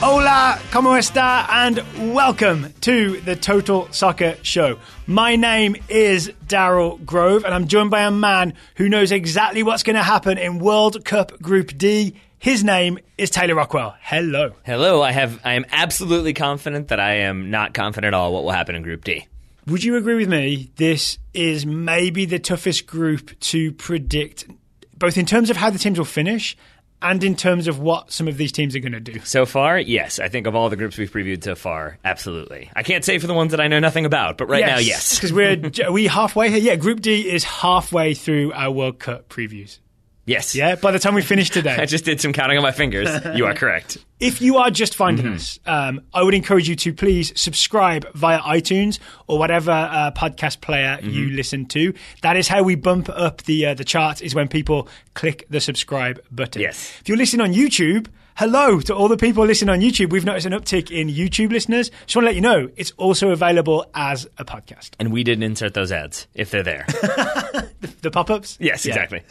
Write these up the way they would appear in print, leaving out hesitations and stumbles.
Hola, ¿cómo está? And welcome to the Total Soccer Show. My name is Daryl Grove, and I'm joined by a man who knows exactly what's going to happen in World Cup Group D. His name is Taylor Rockwell. Hello. Hello. I am absolutely confident that I am not confident at all what will happen in Group D. Would you agree with me? This is maybe the toughest group to predict, both in terms of how the teams will finish and in terms of what some of these teams are going to do. So far, yes. I think of all the groups we've previewed so far, absolutely. I can't say for the ones that I know nothing about, but now, yes. Because are we halfway here? Yeah, Group D is halfway through our World Cup previews. Yes. Yeah, by the time we finish today. I just did some counting on my fingers. You are correct. If you are just finding us, I would encourage you to please subscribe via iTunes or whatever podcast player you listen to. That is how we bump up the charts, is when people click the subscribe button. Yes. If you're listening on YouTube, hello to all the people listening on YouTube. We've noticed an uptick in YouTube listeners. Just want to let you know, it's also available as a podcast. And we didn't insert those ads, if they're there. The pop-ups? Yes, exactly.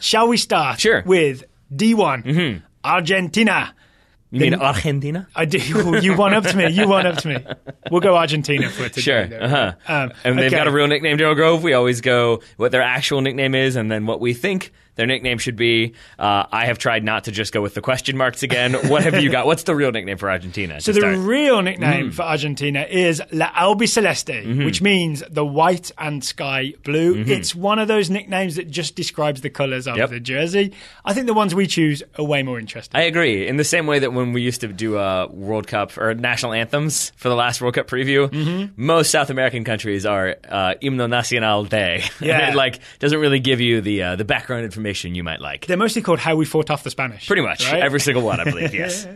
Shall we start with D1, Argentina? You mean Argentina? I do. You one up to me. We'll go Argentina for today. Sure. And they've got a real nickname, Daryl Grove. We always go what their actual nickname is and then what we think their nickname should be. I have tried not to just go with the question marks again. What have you got? What's the real nickname for Argentina? So the real nickname for Argentina is La Albiceleste, which means the white and sky blue. It's one of those nicknames that just describes the colours of the jersey. I think the ones we choose are way more interesting. I agree. In the same way that when we used to do World Cup or national anthems for the last World Cup preview, most South American countries are Himno Nacional Day. Yeah. And it doesn't really give you the background information you might like. They're mostly called How We Fought Off the Spanish. Pretty much. Right? Every single one, I believe, yes.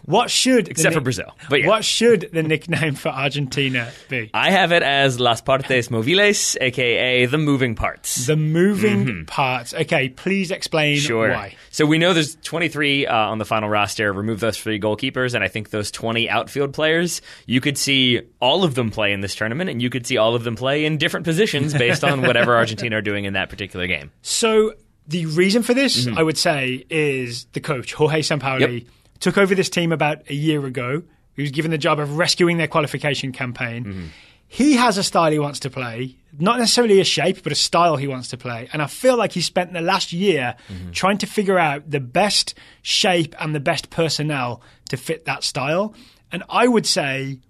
Except for Brazil. But yeah. What should the nickname for Argentina be? I have it as Las Partes Moviles, a.k.a. the moving parts. The moving parts. Okay, please explain why. So we know there's 23 on the final roster. Remove those 3 goalkeepers, and I think those 20 outfield players, you could see all of them play in this tournament, and you could see all of them play in different positions based on whatever Argentina are doing in that particular game. So the reason for this, I would say, is the coach, Jorge Sampaoli, took over this team about a year ago. He was given the job of rescuing their qualification campaign. He has a style he wants to play, not necessarily a shape, but a style he wants to play. And I feel like he spent the last year trying to figure out the best shape and the best personnel to fit that style. And I would say,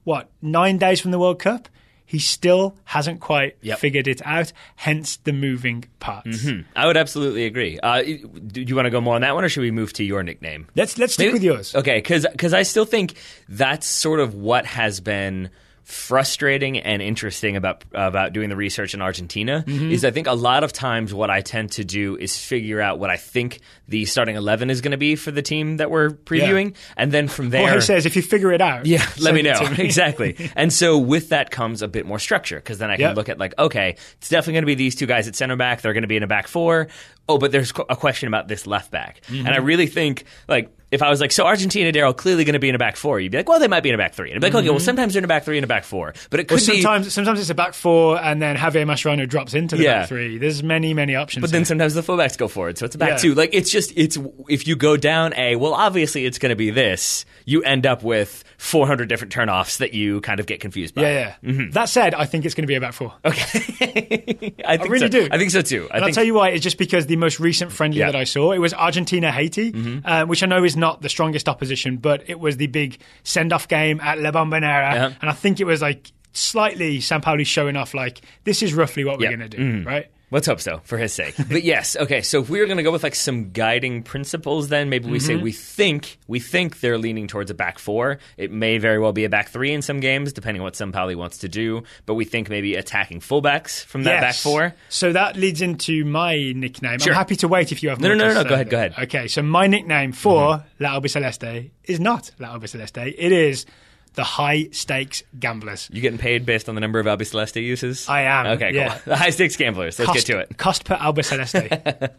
9 days from the World Cup? He still hasn't quite figured it out, hence the moving parts. I would absolutely agree. Do you want to go more on that one, or should we move to your nickname? Let's stick with yours. Okay, because I still think that's sort of what has been frustrating and interesting about doing the research in Argentina is I think a lot of times what I tend to do is figure out what I think the starting 11 is going to be for the team that we're previewing, and then from there... Jorge says, if you figure it out... Yeah, let me know. Exactly. And so with that comes a bit more structure, because then I can look at okay, it's definitely going to be these 2 guys at center back. They're going to be in a back 4. Oh, but there's a question about this left back. And I really think, if I was so Argentina, Daryl, clearly going to be in a back 4, you'd be well, they might be in a back 3. And I'd be okay, well, sometimes they're in a back 3 and a back 4. But it could be... Sometimes it's a back 4 and then Javier Mascherano drops into the back 3. There's many, many options. But then sometimes the fullbacks go forward, so it's a back 2. It's if you go down obviously it's going to be this, you end up with 400 different turnoffs that you kind of get confused by. Yeah. That said, I think it's going to be a back 4. Okay. I really do. I think so too. I'll tell you why. It's just because the most recent friendly that I saw, it was Argentina-Haiti, which I know is not the strongest opposition, but it was the big send-off game at La Bombonera, and I think it was slightly Sampaoli showing off this is roughly what we're going to do, right? Let's hope so, for his sake. But yes, okay, so if we were going to go with some guiding principles, then maybe we say we think they're leaning towards a back 4. It may very well be a back 3 in some games, depending on what Sampaoli wants to do. But we think maybe attacking fullbacks from that back 4. So that leads into my nickname. Sure. I'm happy to wait if you have more. No, go ahead. Okay, so my nickname for La Albiceleste is not La Albiceleste. It is the high-stakes gamblers. You getting paid based on the number of Albiceleste uses? I am. Okay, cool. The high-stakes gamblers. Let's get to it. Cost per Albiceleste.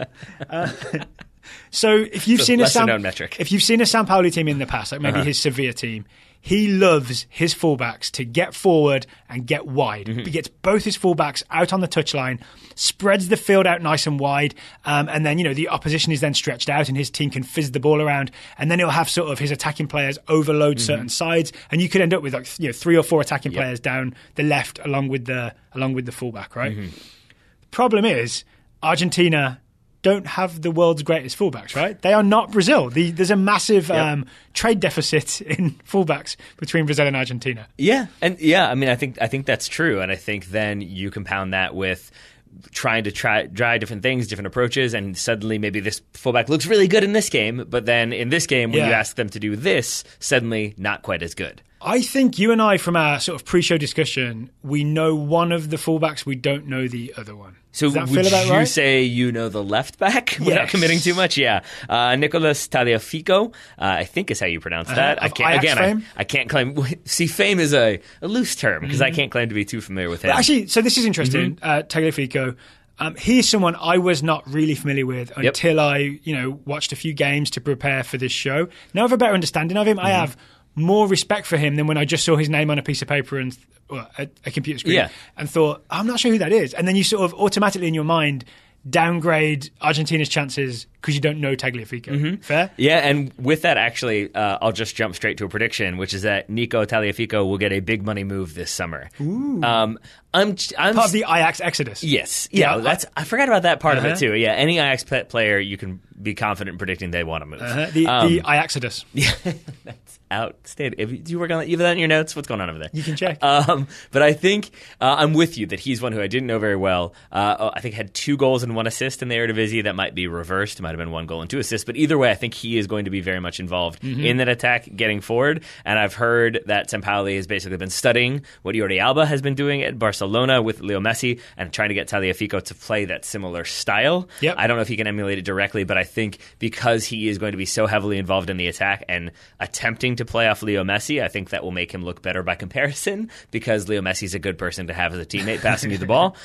So if you've seen lesser-known metric. if you've seen a Sampaoli team in the past, like maybe his Sevilla team, he loves his fullbacks to get forward and get wide. He gets both his fullbacks out on the touchline, spreads the field out nice and wide, and then the opposition is then stretched out, and his team can fizz the ball around, and then he'll have sort of his attacking players overload certain sides, and you could end up with like 3 or 4 attacking players down the left along with the fullback, right? The problem is Argentina don't have the world's greatest fullbacks, right? They are not Brazil. There's a massive trade deficit in fullbacks between Brazil and Argentina. Yeah, and I mean, I think that's true, and I think then you compound that with trying to try different things, different approaches, and suddenly maybe this fullback looks really good in this game, but then in this game, when you ask them to do this, suddenly not quite as good. I think you and I, from our sort of pre-show discussion, we know one of the fullbacks, we don't know the other one. So would you say you know the left back without committing too much? Yeah. Nicolas Tagliafico, I think is how you pronounce that. I can't claim. See, fame is a loose term because I can't claim to be too familiar with him. But actually, so this is interesting. Tagliafico, he's someone I was not really familiar with until I watched a few games to prepare for this show. Now I have a better understanding of him. I have more respect for him than when I just saw his name on a piece of paper and a computer screen and thought, I'm not sure who that is. And then you sort of automatically in your mind downgrade Argentina's chances because you don't know Tagliafico. Fair? Yeah, and with that, actually, I'll just jump straight to a prediction, which is that Nico Tagliafico will get a big money move this summer. Ooh. I'm part of the Ajax exodus. Yes. Yeah, I forgot about that part of it, too. Yeah, any Ajax player, you can be confident in predicting they want to move. The Ajaxodus. Yeah, that's outstanding. Do you work on that? You have that in your notes? What's going on over there? You can check. But I think I'm with you that he's one who I didn't know very well. I think had 2 goals and 1 assist in the Eredivisie. That might be reversed. It might have been 1 goal and 2 assists. But either way, I think he is going to be very much involved in that attack getting forward. And I've heard that Sampaoli has basically been studying what Jordi Alba has been doing at Barcelona with Leo Messi and trying to get Tagliafico to play that similar style. Yep. I don't know if he can emulate it directly, but I think because he is going to be so heavily involved in the attack and attempting to play off Leo Messi, I think that will make him look better by comparison because Leo Messi is a good person to have as a teammate passing you the ball.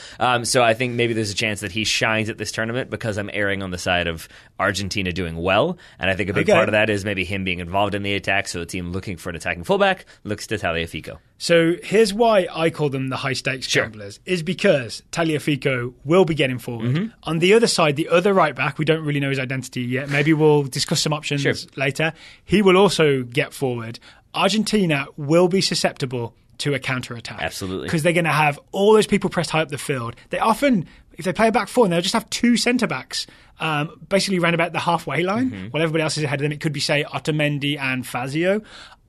So I think maybe there's a chance that he shines at this tournament because I'm erring on the side of Argentina doing well. And I think a big part of that is maybe him being involved in the attack. So the team looking for an attacking fullback looks to Tagliafico. So here's why I call them the high-stakes gamblers, is because Tagliafico will be getting forward. On the other side, the other right-back, we don't really know his identity yet. Maybe we'll discuss some options later. He will also get forward. Argentina will be susceptible to a counter-attack. Absolutely. Because they're going to have all those people pressed high up the field. They often, if they play a back four, they'll just have 2 centre-backs basically around about the halfway line while everybody else is ahead of them. It could be, say, Otamendi and Fazio.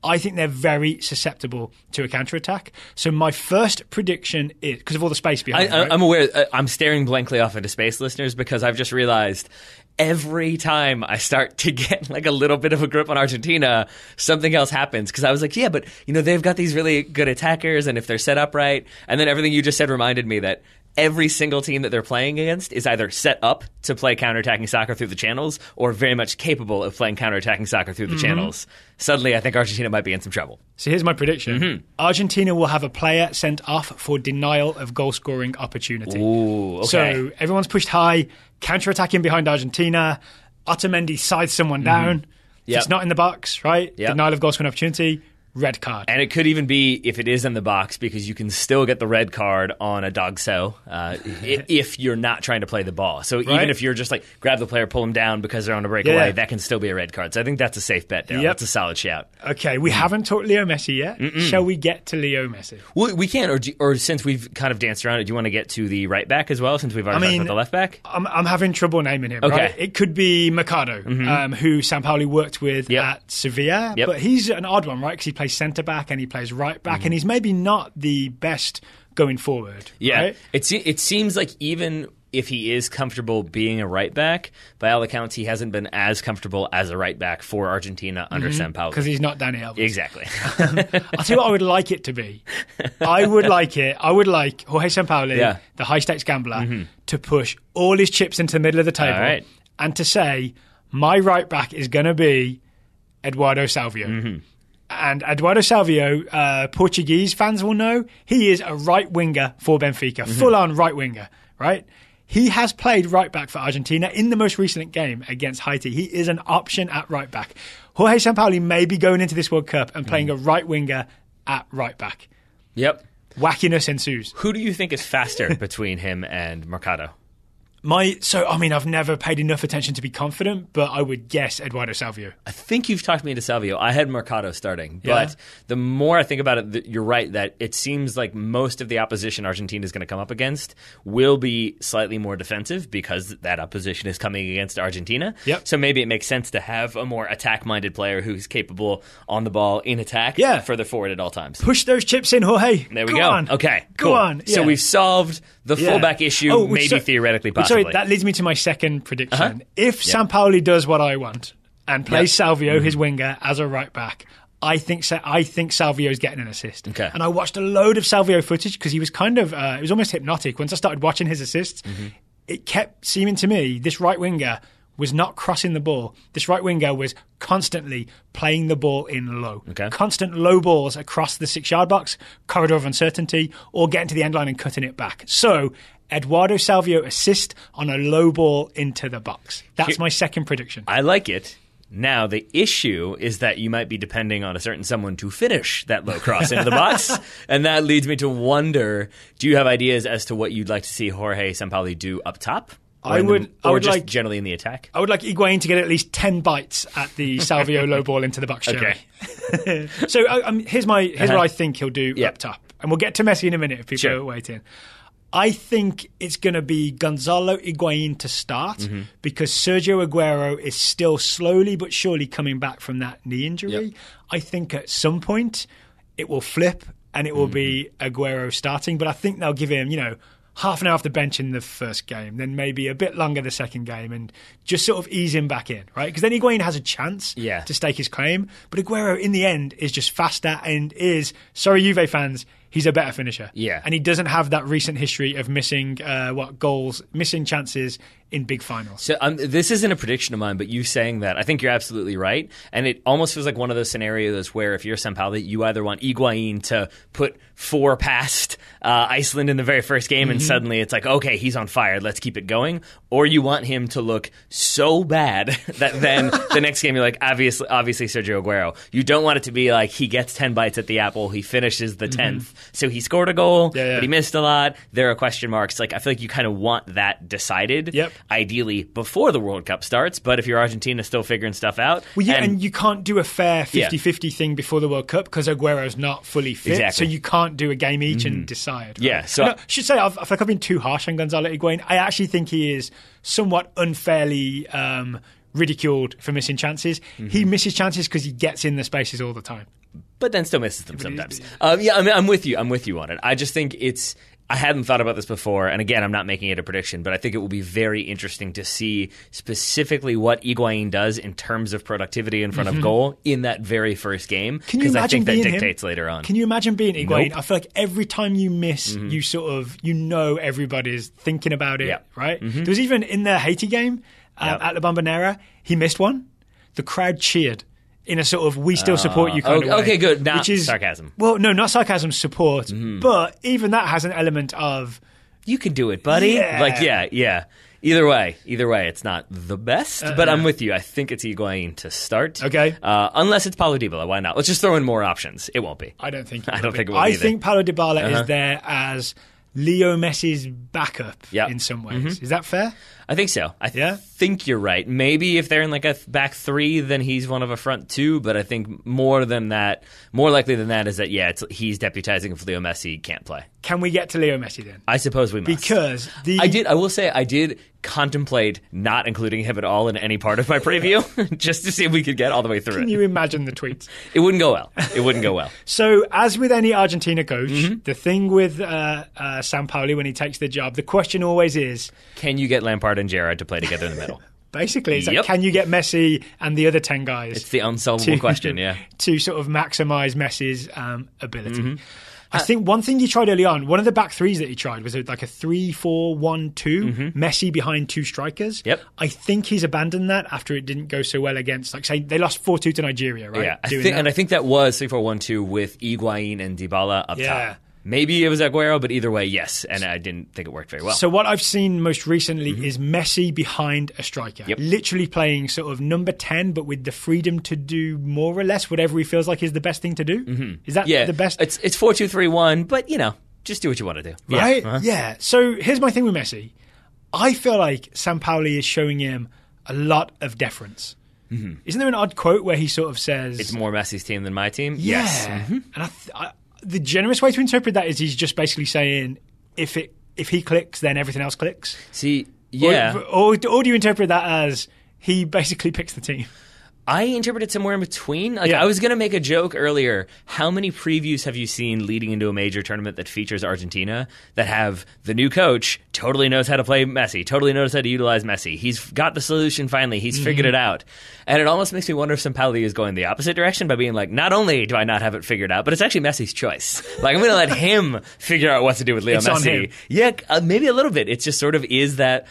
I think they're very susceptible to a counterattack. So my first prediction is, because of all the space behind it. I'm aware, I'm staring blankly off into space, listeners, because I've just realized every time I start to get like a little bit of a grip on Argentina, something else happens. Because I was like, yeah, but they've got these really good attackers, and if they're set up right, and then everything you just said reminded me that every single team that they're playing against is either set up to play counterattacking soccer through the channels or very much capable of playing counterattacking soccer through the channels. Suddenly, I think Argentina might be in some trouble. So here's my prediction. Argentina will have a player sent off for denial of goal-scoring opportunity. Ooh, okay. So everyone's pushed high, counterattacking behind Argentina. Otamendi sides someone down. If it's not in the box, right? Denial of goal-scoring opportunity. Red card. And it could even be if it is in the box because you can still get the red card on a dog cell if you're not trying to play the ball. So even if you're just like grab the player, pull them down because they're on a breakaway, that can still be a red card. So I think that's a safe bet, Daryl. That's a solid shout. Okay, we haven't talked Leo Messi yet. Shall we get to Leo Messi? Well, we can, or since we've kind of danced around it, do you want to get to the right back as well since we've already talked about the left back? I'm having trouble naming him. Right? It could be Mercado, who Sampaoli worked with at Sevilla, but he's an odd one, right? Because he plays centre-back and he plays right back, and he's maybe not the best going forward. Yeah, right? It seems like even if he is comfortable being a right back, by all accounts, he hasn't been as comfortable as a right back for Argentina under Sampaoli. Because he's not Dani Alves. Exactly. I'll tell you what I would like it to be. I would like Jorge Sampaoli, the high-stakes gambler, to push all his chips into the middle of the table and to say, my right back is going to be Eduardo Salvio. And Eduardo Salvio, Portuguese fans will know, he is a right winger for Benfica, full-on right winger, right? He has played right back for Argentina in the most recent game against Haiti. He is an option at right back. Jorge Sampaoli may be going into this World Cup and playing a right winger at right back. Yep. Wackiness ensues. Who do you think is faster between him and Mercado? I've never paid enough attention to be confident, but I would guess Eduardo Salvio. I think you've talked me into Salvio. I had Mercado starting, but the more I think about it, you're right that it seems like most of the opposition Argentina is going to come up against will be slightly more defensive because that opposition is coming against Argentina. Yep. So maybe it makes sense to have a more attack-minded player who's capable on the ball in attack further forward at all times. Push those chips in, Jorge. There we go. On. Okay, Go cool. on. Yeah. So we've solved the fullback issue, maybe theoretically possible. Sorry, that leads me to my second prediction. If Sampaoli does what I want and plays Salvio, his winger, as a right back, I think Salvio's getting an assist. Okay. And I watched a load of Salvio footage because he was kind of it was almost hypnotic. Once I started watching his assists, it kept seeming to me this right winger was not crossing the ball. This right winger was constantly playing the ball in low. Okay. Constant low balls across the 6-yard box, corridor of uncertainty, or getting to the end line and cutting it back. So Eduardo Salvio assist on a low ball into the box. That's my second prediction. I like it. Now, the issue is that you might be depending on a certain someone to finish that low cross into the box. And that leads me to wonder, do you have ideas as to what you'd like to see Jorge Sampaoli do up top? I would like generally in the attack. I would like Higuain to get at least 10 bites at the Salvio low ball into the box. Okay. So here's what I think he'll do up top, and we'll get to Messi in a minute if people are waiting. I think it's going to be Gonzalo Higuain to start because Sergio Aguero is still slowly but surely coming back from that knee injury. Yep. I think at some point it will flip and it will be Aguero starting, but I think they'll give him, half an hour off the bench in the first game, then maybe a bit longer the second game, and just sort of ease him back in, right? Because then Higuain has a chance to stake his claim, but Aguero in the end is just faster and is, sorry Juve fans, he's a better finisher. Yeah. And he doesn't have that recent history of missing missing chances in big finals. So this isn't a prediction of mine, but you saying that, I think you're absolutely right. And it almost feels like one of those scenarios where if you're Sampaoli, you either want Higuain to put 4 past Iceland in the very first game and suddenly it's like, okay, he's on fire, let's keep it going. Or you want him to look so bad that then the next game you're like, obviously Sergio Aguero. You don't want it to be like he gets 10 bites at the apple, he finishes the 10th. So he scored a goal, but he missed a lot. There are question marks. Like I feel like you kind of want that decided. Ideally before the World Cup starts, but if you're Argentina still figuring stuff out. Well, and you can't do a fair 50-50 thing before the World Cup because Aguero's not fully fit, so you can't do a game each and decide. Right? Yeah, so I should say I feel like I've been too harsh on Gonzalo Higuain. I actually think he is somewhat unfairly ridiculed for missing chances. He misses chances because he gets in the spaces all the time. But then still misses them sometimes. I'm with you on it. I just think I hadn't thought about this before, and again, I'm not making it a prediction, but I think it will be very interesting to see specifically what Higuain does in terms of productivity in front of goal in that very first game, because I think that dictates later on. Can you imagine being Higuain? Nope. I feel like every time you miss, you sort of, everybody's thinking about it, right? There was even in the Haiti game at La Bombonera, he missed one. The crowd cheered. In a sort of we still support you kind of way. Okay, good. Not sarcasm. Well, no, not sarcasm, support. But even that has an element of... You can do it, buddy. Yeah. Either way, it's not the best, but I'm with you. I think it's Higuain to start. Okay. Unless it's Paulo Dybala. Why not? Let's just throw in more options. It won't be. I don't think it will be. I think Paulo Dybala is there as Leo Messi's backup in some ways. Is that fair? I think so. I think you're right. Maybe if they're in like a back 3, then he's one of a front 2. But I think more likely than that is that he's deputizing if Leo Messi can't play. Can we get to Leo Messi then? I suppose we must. Because I will say I did contemplate not including him at all in any part of my preview, just to see if we could get all the way through it. Can you imagine the tweets? It wouldn't go well. So, as with any Argentina coach, the thing with Sampaoli when he takes the job, the question always is, can you get Lampard and Gerrard to play together in the middle? Basically, it's like, can you get Messi and the other 10 guys? It's the unsolvable question, to sort of maximise Messi's ability. I think one thing he tried early on, one of the back 3s that he tried was like a 3-4-1-2, Messi behind 2 strikers. Yep. I think he's abandoned that after it didn't go so well against, like, say, they lost 4-2 to Nigeria, right? Yeah, I think that was 3-4-1-2 with Higuain and Dybala up top. Maybe it was Aguero, but either way, yes. And I didn't think it worked very well. So what I've seen most recently is Messi behind a striker. Yep. Literally playing sort of number 10, but with the freedom to do more or less whatever he feels like is the best thing to do. Is that the best? It's 4-2-3-1, but, just do what you want to do. Right? Uh-huh. Yeah. So here's my thing with Messi. I feel like Sampaoli is showing him a lot of deference. Isn't there an odd quote where he sort of says... It's more Messi's team than my team? Yeah. Yes. And the generous way to interpret that is he's just basically saying if he clicks, then everything else clicks. See, yeah. Or do you interpret that as he basically picks the team? I interpret it somewhere in between. I was going to make a joke earlier. How many previews have you seen leading into a major tournament that features Argentina that have the new coach totally knows how to play Messi, totally knows how to utilize Messi? He's got the solution finally. He's figured it out. And it almost makes me wonder if Sampaoli is going the opposite direction by being like, not only do I not have it figured out, but it's actually Messi's choice. I'm going to let him figure out what to do with Leo It's Messi. on him. Yeah, maybe a little bit. It just sort of is that,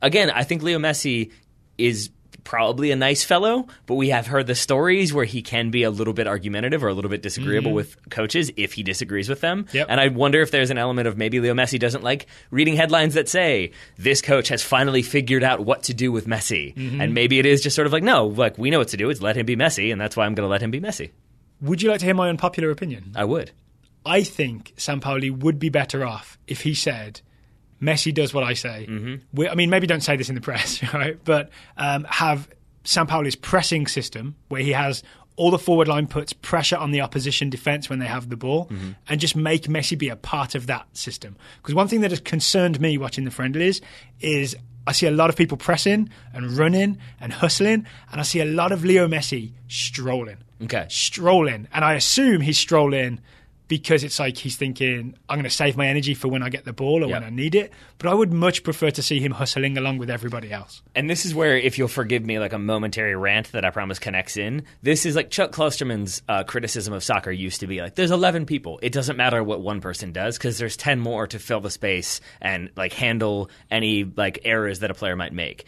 again, I think Leo Messi is probably a nice fellow, but we have heard the stories where he can be a little bit argumentative or a little bit disagreeable with coaches if he disagrees with them. Yep. And I wonder if there's an element of maybe Leo Messi doesn't like reading headlines that say, this coach has finally figured out what to do with Messi. And maybe it is just sort of no, we know what to do. It's let him be Messi, and that's why I'm going to let him be Messi. Would you like to hear my unpopular opinion? I would. I think Sampaoli would be better off if he said, Messi does what I say. Maybe don't say this in the press, right? But have Sampaoli's pressing system where he has all the forward line puts pressure on the opposition defence when they have the ball and just make Messi be a part of that system. Because one thing that has concerned me watching the friendlies is I see a lot of people pressing and running and hustling, and I see a lot of Leo Messi strolling. Okay. Strolling. And I assume he's strolling because it's he's thinking, I'm going to save my energy for when I get the ball or when I need it. But I would much prefer to see him hustling along with everybody else. And this is where, if you'll forgive me, a momentary rant that I promise connects in. This is Chuck Klosterman's criticism of soccer used to be there's 11 people. It doesn't matter what one person does because there's 10 more to fill the space and handle any errors that a player might make.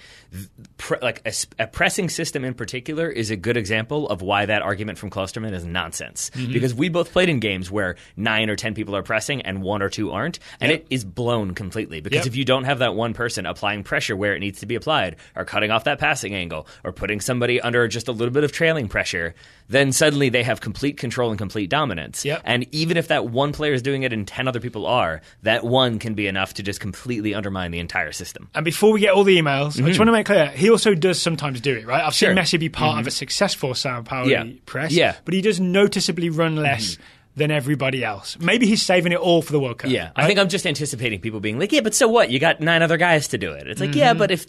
A pressing system in particular is a good example of why that argument from Klosterman is nonsense. Because we both played in games where 9 or 10 people are pressing and 1 or 2 aren't, and it is blown completely. Because if you don't have that one person applying pressure where it needs to be applied, or cutting off that passing angle, or putting somebody under just a little bit of trailing pressure, then suddenly they have complete control and complete dominance. And even if that one player is doing it and 10 other people are, that one can be enough to just completely undermine the entire system. And before we get all the emails, I just want to make clear, he also does sometimes do it, right? I've seen Sure. Messi be part of a successful Sampaoli press, Yeah. but he does noticeably run less than everybody else. Maybe he's saving it all for the World Cup. Yeah, right? I think I'm just anticipating people being yeah, but so what? You got 9 other guys to do it. It's yeah, but if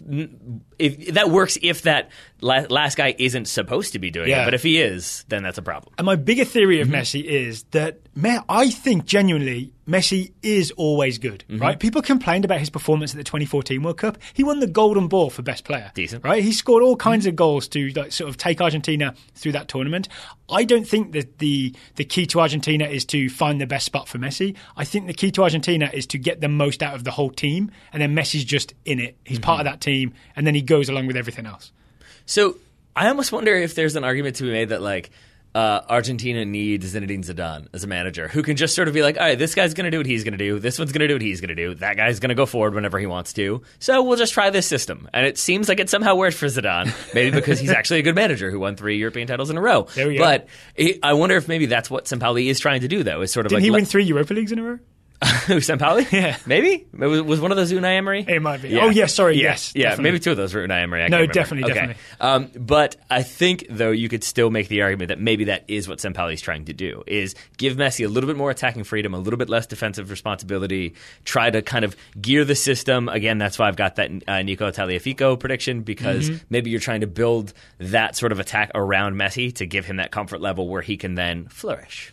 that works, if that last guy isn't supposed to be doing it, but if he is, then that's a problem. And my bigger theory of Messi is that I think genuinely Messi is always good, right? People complained about his performance at the 2014 World Cup. He won the Golden Ball for best player. Decent. Right? He scored all kinds of goals to sort of take Argentina through that tournament. I don't think that the key to Argentina is to find the best spot for Messi. I think the key to Argentina is to get the most out of the whole team, and then Messi's just in it. He's part of that team, and then he goes along with everything else. So I almost wonder if there's an argument to be made that Argentina needs Zinedine Zidane as a manager who can just sort of be all right, this guy's going to do what he's going to do. This one's going to do what he's going to do. That guy's going to go forward whenever he wants to. So we'll just try this system. And it seems like it somehow worked for Zidane, maybe because he's actually a good manager who won 3 European titles in a row. There we go. But I wonder if maybe that's what Sampaoli is trying to do, though. Is sort of Didn't he win 3 Europa Leagues in a row? Sampaoli? Yeah. Maybe? Was one of those Unai Emery? It might be. Yeah. Oh, yes, sorry, yes. Yeah, definitely. maybe 2 of those were Unai Emery. I No, can't remember. definitely. But I think, though, you could still make the argument that maybe that is what Sampaoli's trying to do, is give Messi a little bit more attacking freedom, a little bit less defensive responsibility, try to kind of gear the system. Again, that's why I've got that Nico Tagliafico prediction, because maybe you're trying to build that sort of attack around Messi to give him that comfort level where he can then flourish.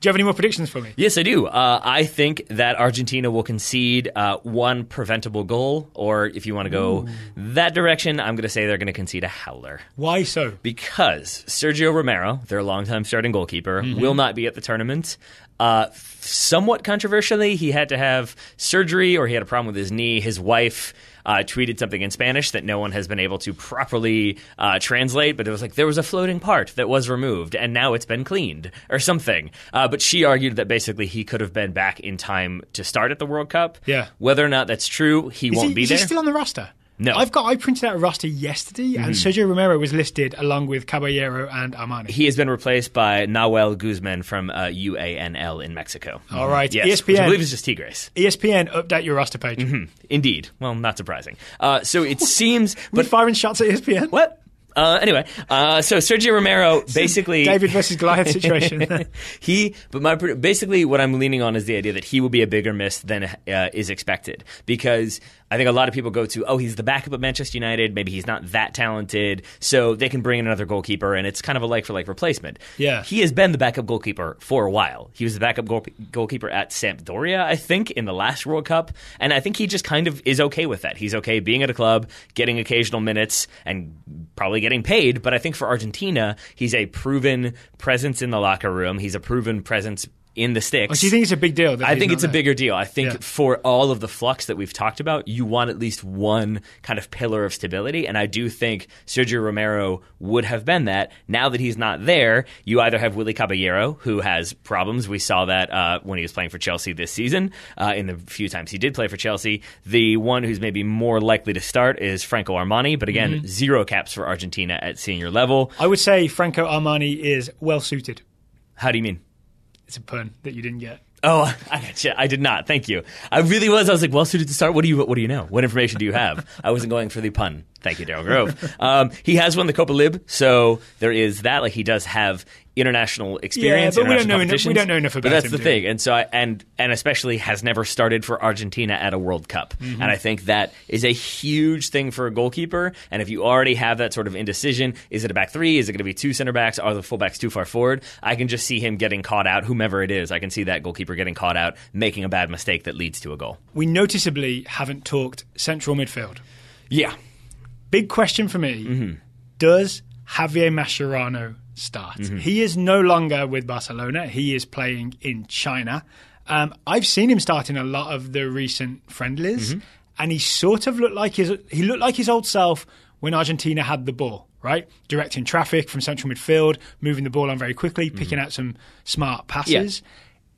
Do you have any more predictions for me? Yes, I do. I think that Argentina will concede 1 preventable goal, or if you want to go that direction, I'm going to say they're going to concede a howler. Why so? Because Sergio Romero, their longtime starting goalkeeper, will not be at the tournament. Somewhat controversially, he had to have surgery, or he had a problem with his knee. His wife tweeted something in Spanish that no one has been able to properly translate, but it was like there was a floating part that was removed, and now it's been cleaned, or something. But she argued that basically he could have been back in time to start at the World Cup. Yeah. Whether or not that's true, he won't be there. Is he still on the roster? No. I printed out a roster yesterday, and Sergio Romero was listed along with Caballero and Armani. He has been replaced by Nahuel Guzman from UANL in Mexico. All right, yes, ESPN. Which I believe is just Tigres. ESPN, update your roster page. Indeed. Well, not surprising. So it seems... We're firing shots at ESPN? What? Anyway, so Sergio Romero basically... David versus Goliath situation. Basically what I'm leaning on is the idea that he will be a bigger miss than is expected. Because I think a lot of people go to, he's the backup at Manchester United, maybe he's not that talented, so they can bring in another goalkeeper, and it's kind of a like-for-like replacement. Yeah. He has been the backup goalkeeper for a while. He was the backup goalkeeper at Sampdoria, I think, in the last World Cup, and I think he just kind of is okay with that. He's okay being at a club, getting occasional minutes, and probably getting paid, but I think for Argentina, he's a proven presence in the locker room. He's a proven presence in the sticks. Do you think it's a big deal? I think it's a bigger deal. I think for all of the flux that we've talked about, you want at least one kind of pillar of stability, and I do think Sergio Romero would have been that. Now that he's not there, you either have Willy Caballero, who has problems. We saw that when he was playing for Chelsea this season, in the few times he did play for Chelsea. The one who's maybe more likely to start is Franco Armani, but again, 0 caps for Argentina at senior level. I would say Franco Armani is well-suited. How do you mean? It's a pun that you didn't get. Oh, I gotcha. I did not. Thank you. I really was. I was like, well suited to start. What do you know? What information do you have? I wasn't going for the pun. Thank you, Daryl Grove. He has won the Copa Lib, so there is that. Like, he does have international experience. Yeah, but we don't know enough about him. But that's the thing, and so and especially has never started for Argentina at a World Cup, and I think that is a huge thing for a goalkeeper. And if you already have that sort of indecision, is it a back three? Is it going to be 2 center backs? Are the fullbacks too far forward? I can just see him getting caught out, whomever it is. I can see that goalkeeper getting caught out, making a bad mistake that leads to a goal. We noticeably haven't talked central midfield. Yeah. Big question for me, does Javier Mascherano start? He is no longer with Barcelona. He is playing in China. I've seen him start in a lot of the recent friendlies, and he sort of looked like his old self when Argentina had the ball, right? Directing traffic from central midfield, moving the ball on very quickly, picking out some smart passes.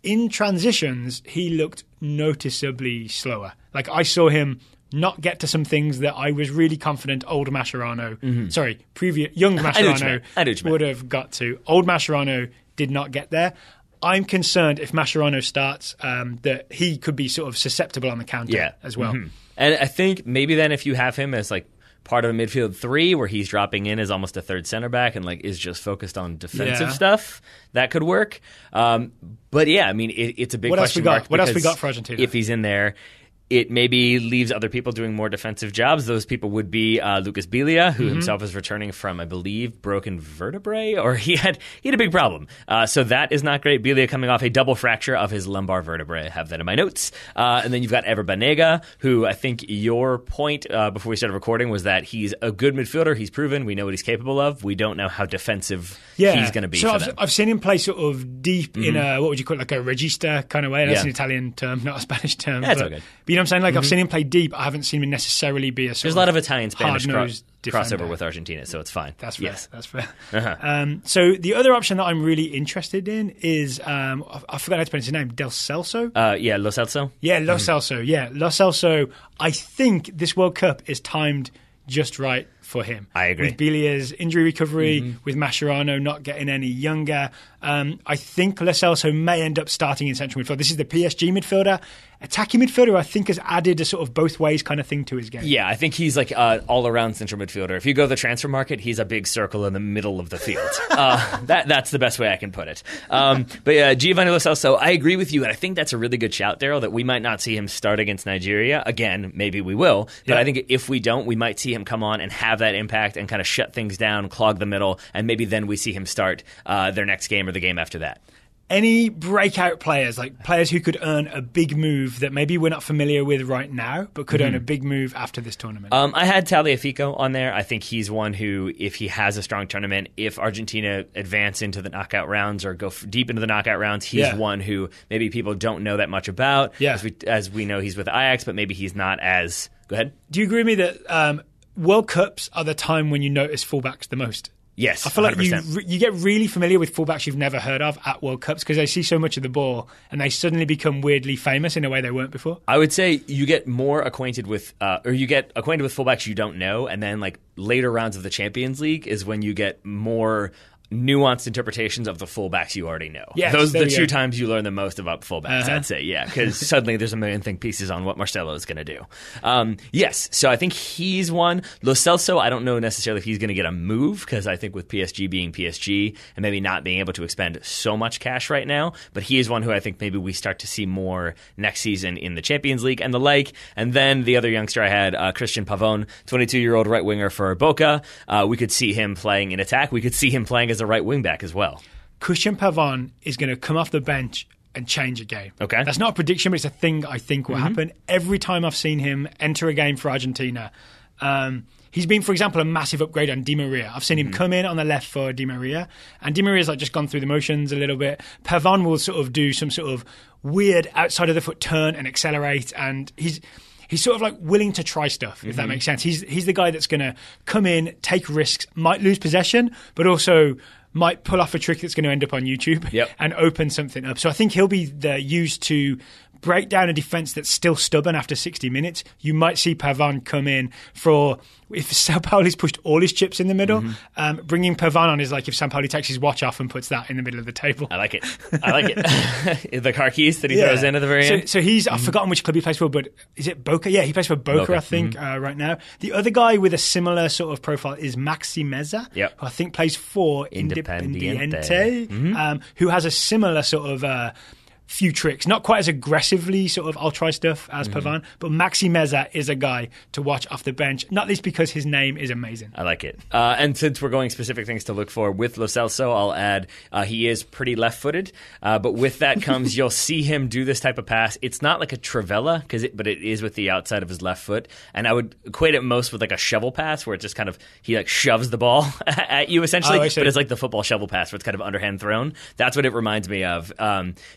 Yeah. In transitions, he looked noticeably slower. Like, I saw him not get to some things that I was really confident old Mascherano, young Mascherano would have got to. Old Mascherano did not get there. I'm concerned if Mascherano starts that he could be sort of susceptible on the counter as well. And I think maybe then if you have him as like part of a midfield 3 where he's dropping in as almost a third center back and like is just focused on defensive stuff, that could work. But yeah, I mean, it's a big question mark. What else we got for Argentina? If he's in there, it maybe leaves other people doing more defensive jobs. Those people would be Lucas Biglia, who himself is returning from, I believe, broken vertebrae, or he had a big problem. So that is not great. Biglia coming off a double fracture of his lumbar vertebrae. I have that in my notes. And then you've got Ever Banega, who I think your point before we started recording was that he's a good midfielder. He's proven. We know what he's capable of. We don't know how defensive he's going to be. So for them. I've seen him play sort of deep in a, what would you call it, like a regista kind of way. That's an Italian term, not a Spanish term. That's okay. But you know what I'm saying? Like, I've seen him play deep. I haven't seen him necessarily be a sort There's a lot of Italian-Spanish crossover defender with Argentina, so it's fine. That's fair. Yes. That's fair. So the other option that I'm really interested in is, I forgot how to pronounce his name, Del Celso? Lo Celso? Yeah, Lo Celso. Yeah, Lo Celso. I think this World Cup is timed just right for him. I agree. With Bilia's injury recovery, with Mascherano not getting any younger, I think Lo Celso may end up starting in central midfield. This is the PSG midfielder. Attacking midfielder, I think, has added a sort of both ways kind of thing to his game. Yeah, I think he's like all-around central midfielder. If you go to the transfer market, he's a big circle in the middle of the field. That's the best way I can put it. But yeah, Giovanni Lo Celso, I agree with you, and I think that's a really good shout, Daryl, that we might not see him start against Nigeria. Again, maybe we will. But I think if we don't, we might see him come on and have that impact and kind of shut things down, clog the middle, and maybe then we see him start their next game or the game after that. Any breakout players, like players who could earn a big move that maybe we're not familiar with right now, but could earn a big move after this tournament? I had Tagliafico on there. I think he's one who, if he has a strong tournament, if Argentina advance into the knockout rounds or go deep into the knockout rounds, he's one who maybe people don't know that much about. Yeah. As we know, he's with Ajax, but maybe he's not as Go ahead. Do you agree with me that World Cups are the time when you notice fullbacks the most? Yes, I feel 100%. like you get really familiar with fullbacks you've never heard of at World Cups because they see so much of the ball and they suddenly become weirdly famous in a way they weren't before. I would say you get more acquainted with, or you get acquainted with fullbacks you don't know, and then like later rounds of the Champions League is when you get more nuanced interpretations of the fullbacks you already know. Yes, those are the two go. times you learn the most about fullbacks, I'd say, yeah, because suddenly there's a million think pieces on what Marcelo is going to do. Yes, so I think he's one. Lo Celso, I don't know necessarily if he's going to get a move, because I think with PSG being PSG and maybe not being able to expend so much cash right now, but he is one who I think maybe we start to see more next season in the Champions League and the like. And then the other youngster I had, Christian Pavón, 22-year-old right winger for Boca. We could see him playing in attack. We could see him playing as a right wing back as well. Christian Pavón is going to come off the bench and change a game. Okay. That's not a prediction, but it's a thing I think will happen. Every time I've seen him enter a game for Argentina, he's been, for example, a massive upgrade on Di Maria. I've seen him come in on the left for Di Maria, and Di Maria's like just gone through the motions a little bit. Pavón will sort of do some sort of weird outside of the foot turn and accelerate, and he's sort of like willing to try stuff, if that makes sense. He's the guy that's going to come in, take risks, might lose possession, but also might pull off a trick that's going to end up on YouTube and open something up. So I think he'll be used to break down a defence that's still stubborn after 60 minutes. You might see Pavón come in for, if Sao Paulo's pushed all his chips in the middle, bringing Pavón on is like if Sao Paulo takes his watch off and puts that in the middle of the table. I like it. The car keys that he throws in at the very end. So he's, I've forgotten which club he plays for, but is it Boca? Yeah, he plays for Boca. I think, right now. The other guy with a similar sort of profile is Maxi Meza, who I think plays for Independiente, who has a similar sort of few tricks, not quite as aggressively sort of I'll try stuff as Pavón, but Maxi Meza is a guy to watch off the bench, not least because his name is amazing. I like it. And since we're going specific things to look for with Lo Celso, I'll add he is pretty left-footed, but with that comes you'll see him do this type of pass. It's not like a Trivela, but it is with the outside of his left foot, and I would equate it most with like a shovel pass where it just kind of, he like shoves the ball at you essentially, but it's like the football shovel pass where it's kind of underhand thrown. That's what it reminds me of,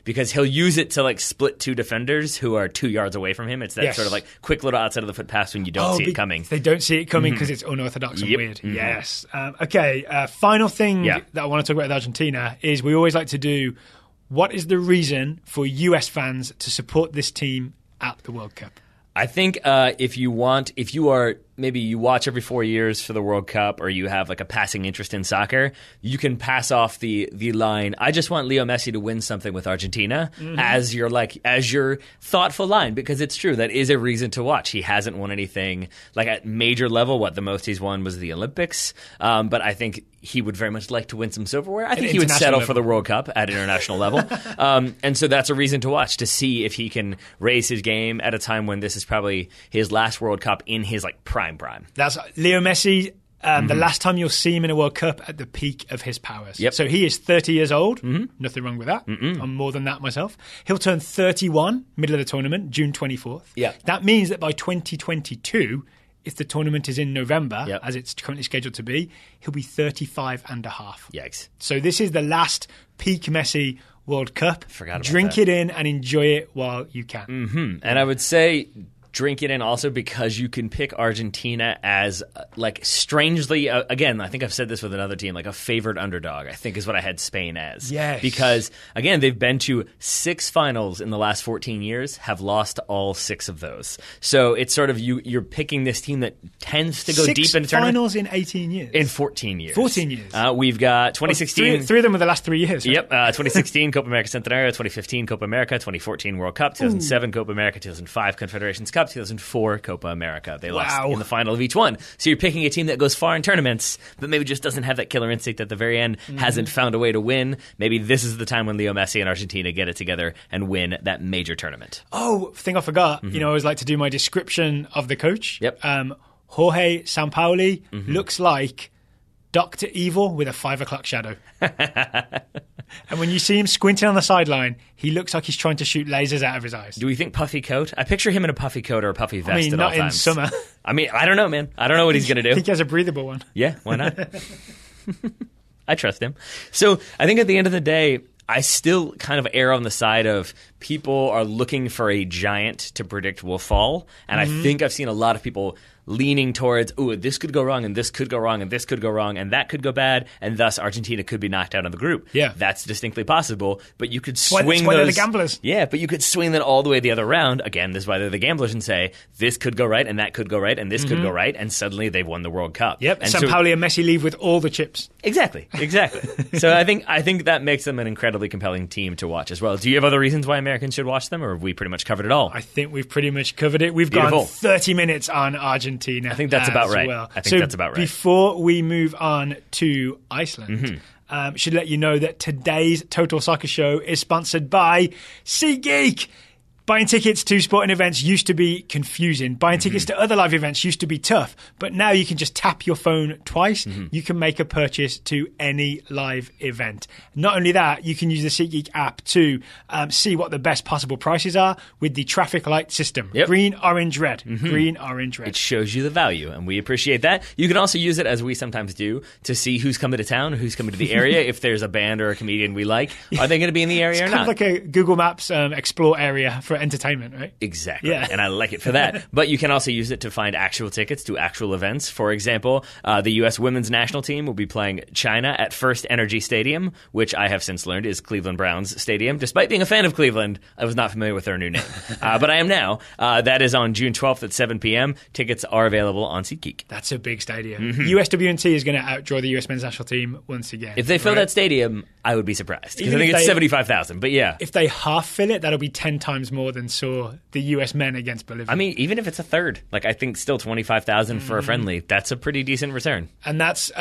because he'll use it to like split two defenders who are 2 yards away from him. It's that sort of like quick little outside of the foot pass when you don't see it coming. They don't see it coming because it's unorthodox and weird. Yes. Okay. Final thing that I want to talk about with Argentina is we always like to do, what is the reason for US fans to support this team at the World Cup? I think if you are maybe you watch every 4 years for the World Cup, or you have like a passing interest in soccer, you can pass off the line, I just want Leo Messi to win something with Argentina as your thoughtful line, because it's true, that is a reason to watch. He hasn't won anything like at major level. The most he's won was the Olympics, but I think he would very much like to win some silverware. I think he would settle for the World Cup at international level. And so that's a reason to watch, to see if he can raise his game at a time when this is probably his last World Cup in his like prime. That's Leo Messi. The last time you'll see him in a World Cup at the peak of his powers. So he is 30 years old. Nothing wrong with that. I'm more than that myself. He'll turn 31 middle of the tournament, June 24th. That means that by 2022, if the tournament is in November, as it's currently scheduled to be, he'll be 35 and a half. Yikes. So this is the last peak Messi World Cup. Forgot about Drink that. it in and enjoy it while you can. And I would say drink it in also because you can pick Argentina as like strangely, again, I think I've said this with another team, like a favored underdog, I think is what I had Spain as. Yes. Because again, they've been to 6 finals in the last 14 years, have lost all 6 of those. So it's sort of you're picking this team that tends to go deep into tournament. 6 finals in 18 years. In 14 years. 14 years. We've got 2016. Well, three of them were the last 3 years. Right? Yep. 2016 Copa America Centenario, 2015 Copa America, 2014 World Cup, 2007 Copa America, 2005 Confederations Cup, 2004 Copa America. They lost in the final of each one. So you're picking a team that goes far in tournaments, but maybe just doesn't have that killer instinct at the very end, hasn't found a way to win. Maybe this is the time when Leo Messi and Argentina get it together and win that major tournament. Oh, thing I forgot. I always like to do my description of the coach. Yep. Jorge Sampaoli looks like Dr. Evil with a 5 o'clock shadow. And when you see him squinting on the sideline, he looks like he's trying to shoot lasers out of his eyes. Do we think puffy coat? I picture him in a puffy coat or a puffy vest at all times. Not in summer. I mean, I don't know, man. I don't know what he's going to do. I think he has a breathable one. Yeah, why not? I trust him. So I think at the end of the day, I still kind of err on the side of people are looking for a giant to predict will fall. And I think I've seen a lot of people leaning towards, ooh, this could go wrong, and this could go wrong, and this could go wrong, and that could go bad, and thus Argentina could be knocked out of the group. Yeah. That's distinctly possible, but you could swing those... they're the gamblers. Yeah, but you could swing them all the way the other round. Again, this is why they're the gamblers, and say, this could go right, and that could go right, and this could go right, and suddenly they've won the World Cup. Yep, and Sampaoli and Messi leave with all the chips. Exactly. So I think that makes them an incredibly compelling team to watch as well. Do you have other reasons why Americans should watch them, or have we pretty much covered it all? I think we've pretty much covered it. We've gone 30 minutes on Argentina. I think that's about right. Well. I think that's about right. Before we move on to Iceland, should let you know that today's Total Soccer Show is sponsored by SeatGeek. Buying tickets to sporting events used to be confusing. Buying tickets to other live events used to be tough. But now you can just tap your phone twice. You can make a purchase to any live event. Not only that, you can use the SeatGeek app to see what the best possible prices are with the traffic light system. Yep. Green, orange, red. Green, orange, red. It shows you the value, and we appreciate that. You can also use it, as we sometimes do, to see who's coming to town, who's coming to the area. If there's a band or a comedian we like, are they going to be in the area or not? It's kind of like a Google Maps explore area for entertainment, right? Exactly. Yeah. And I like it for that. But you can also use it to find actual tickets to actual events. For example, the U.S. women's national team will be playing China at First Energy Stadium, which I have since learned is Cleveland Browns Stadium. Despite being a fan of Cleveland, I was not familiar with their new name. But I am now. That is on June 12th at 7 p.m. Tickets are available on SeatGeek. That's a big stadium. USWNT is going to outdraw the U.S. men's national team once again. If they fill that stadium, I would be surprised. Because I think it's 75,000. But yeah. If they half fill it, that'll be 10 times more than saw the U.S. men against Bolivia. I mean, even if it's a third, like I think still 25,000 for a friendly, that's a pretty decent return. And that's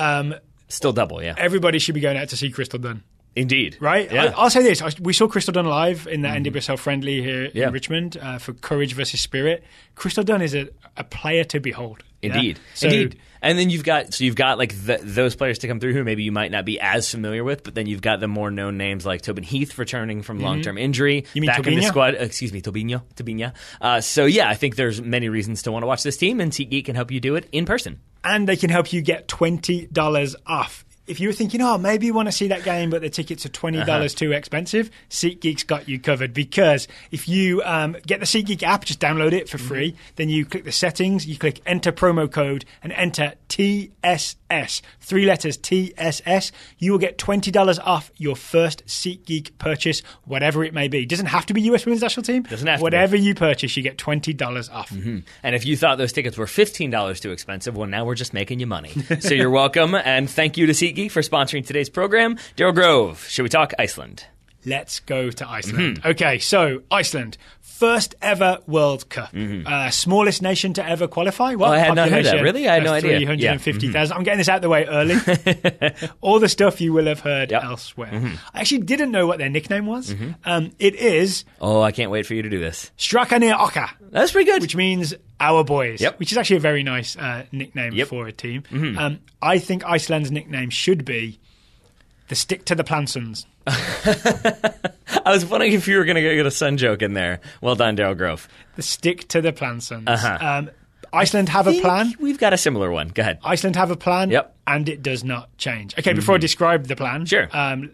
still double, yeah. Everybody should be going out to see Crystal Dunn. Indeed. Right? Yeah. I'll say this. We saw Crystal Dunn live in the NWSL friendly here in Richmond for Courage versus Spirit. Crystal Dunn is a player to behold. Indeed. Yeah? So, Indeed. And then you've got like those players to come through who maybe you might not be as familiar with, but then you've got the more known names like Tobin Heath returning from long-term injury. You mean back Tobinha? in the squad. Excuse me, Tobinha. So yeah, I think there's many reasons to want to watch this team, and SeatGeek can help you do it in person. And they can help you get $20 off. If you were thinking, maybe you want to see that game, but the tickets are $20 too expensive, SeatGeek's got you covered. Because if you get the SeatGeek app, just download it for free. Then you click the settings, you click enter promo code, and enter TSS. 3 letters, TSS. You will get $20 off your first SeatGeek purchase, whatever it may be. It doesn't have to be US Women's National Team. Doesn't have to Whatever be. you purchase, you get $20 off. And if you thought those tickets were $15 too expensive, well, now we're just making you money. So you're welcome, and thank you to SeatGeek for sponsoring today's program. Daryl Grove, should we talk Iceland? Let's go to Iceland. Okay, so Iceland, first ever World Cup. Smallest nation to ever qualify. I had not heard that. Really? I had no idea. 350,000. I'm getting this out the way early. All the stuff you will have heard elsewhere. I actually didn't know what their nickname was. It is... Oh, I can't wait for you to do this. Strakanir Oka. That's pretty good. Which means our boys, Yep. which is actually a very nice nickname for a team. I think Iceland's nickname should be the Stick to the Plansons. I was wondering if you were going to get a Sun joke in there. Well done, Daryl Grove. The Stick to the Plansons. Iceland have a plan. We've got a similar one. Go ahead. Iceland have a plan, and it does not change. Okay, before I describe the plan, sure.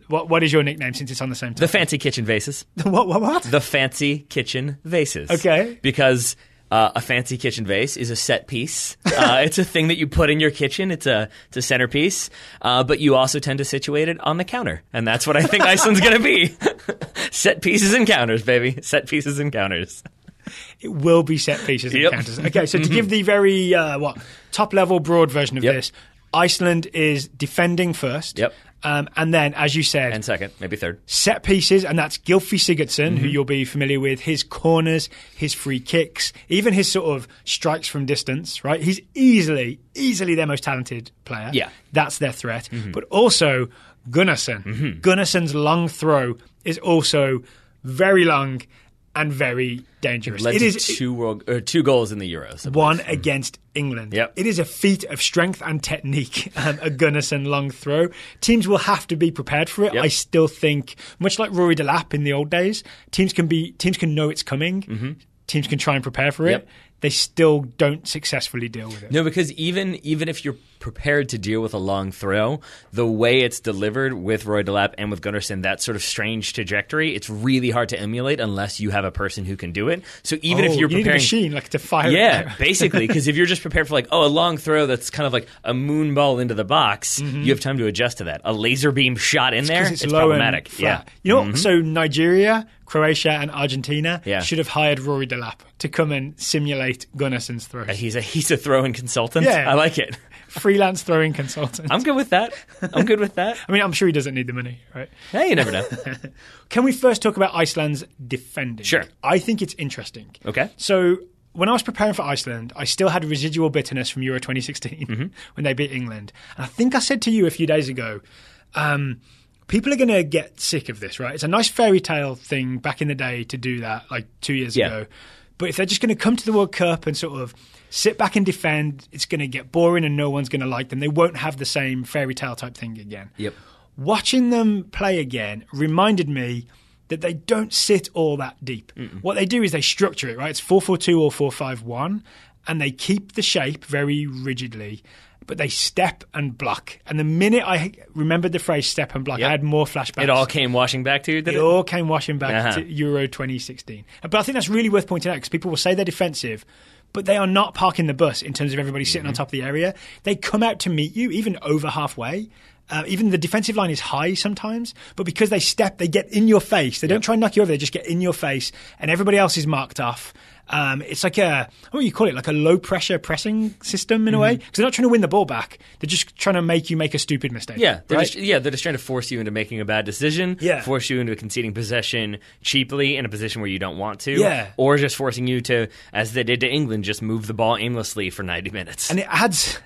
What is your nickname since it's on the same time? The Fancy Kitchen Vases. What? The Fancy Kitchen Vases. Okay. Because a fancy kitchen vase is a set piece. It's a thing that you put in your kitchen. It's a centerpiece. But you also tend to situate it on the counter. And that's what I think Iceland's going to be. Set pieces and counters, baby. Set pieces and counters. It will be set pieces and counters. Okay, so to give the very top-level broad version of this, Iceland is defending first. Yep. And then, as you said... And second, maybe third. Set pieces, and that's Gylfi Sigurdsson, who you'll be familiar with, his corners, his free kicks, even his sort of strikes from distance, right? He's easily their most talented player. Yeah. That's their threat. But also Gunnarsson. Gunnarsson's long throw is also very long and very dangerous. It is two goals in the Euros. One against England. Yep. It is a feat of strength and technique, a Gunnarsson long throw. Teams will have to be prepared for it. Yep. I still think, much like Rory Delap in the old days, teams can know it's coming. teams can try and prepare for it, they still don't successfully deal with it. No, because even if you're prepared to deal with a long throw, the way it's delivered with Roy Delap and with Gunnarsson, that sort of strange trajectory, it's really hard to emulate unless you have a person who can do it. So even if you're preparing, need a machine like to fire. Yeah, basically, because if you're just prepared for a long throw that's kind of like a moon ball into the box, you have time to adjust to that. A laser beam shot in there, it's problematic. Yeah, you know, so Nigeria, Croatia, and Argentina should have hired Rory Delap to come and simulate Gunnarsson's throws. He's a throwing consultant. Yeah. I like it. Freelance throwing consultant. I'm good with that. I mean, I'm sure he doesn't need the money, right? Hey, you never know. Can we first talk about Iceland's defending? Sure. I think it's interesting. Okay. So when I was preparing for Iceland, I still had residual bitterness from Euro 2016 when they beat England. And I think I said to you a few days ago, people are going to get sick of this, right? It's a nice fairy tale thing back in the day to do that, like 2 years ago. But if they're just going to come to the World Cup and sort of sit back and defend, it's going to get boring and no one's going to like them. They won't have the same fairy tale type thing again. Yep. Watching them play again reminded me that they don't sit all that deep. What they do is they structure it, right? It's 4-4-2 or 4-5-1, and they keep the shape very rigidly, but they step and block. And the minute I remembered the phrase step and block, I had more flashbacks. It all came washing back to you, did it? It all came washing back to Euro 2016. But I think that's really worth pointing out because people will say they're defensive, but they are not parking the bus in terms of everybody sitting on top of the area. They come out to meet you, even over halfway. Even the defensive line is high sometimes, but because they step, they get in your face. They don't try and knock you over, they just get in your face, and everybody else is marked off. It's like what do you call it? Like a low-pressure pressing system in a way. Because they're not trying to win the ball back. They're just trying to make you make a stupid mistake. Yeah, they're just trying to force you into making a bad decision, force you into conceding possession cheaply in a position where you don't want to, or just forcing you to, as they did to England, just move the ball aimlessly for 90 minutes. And it adds...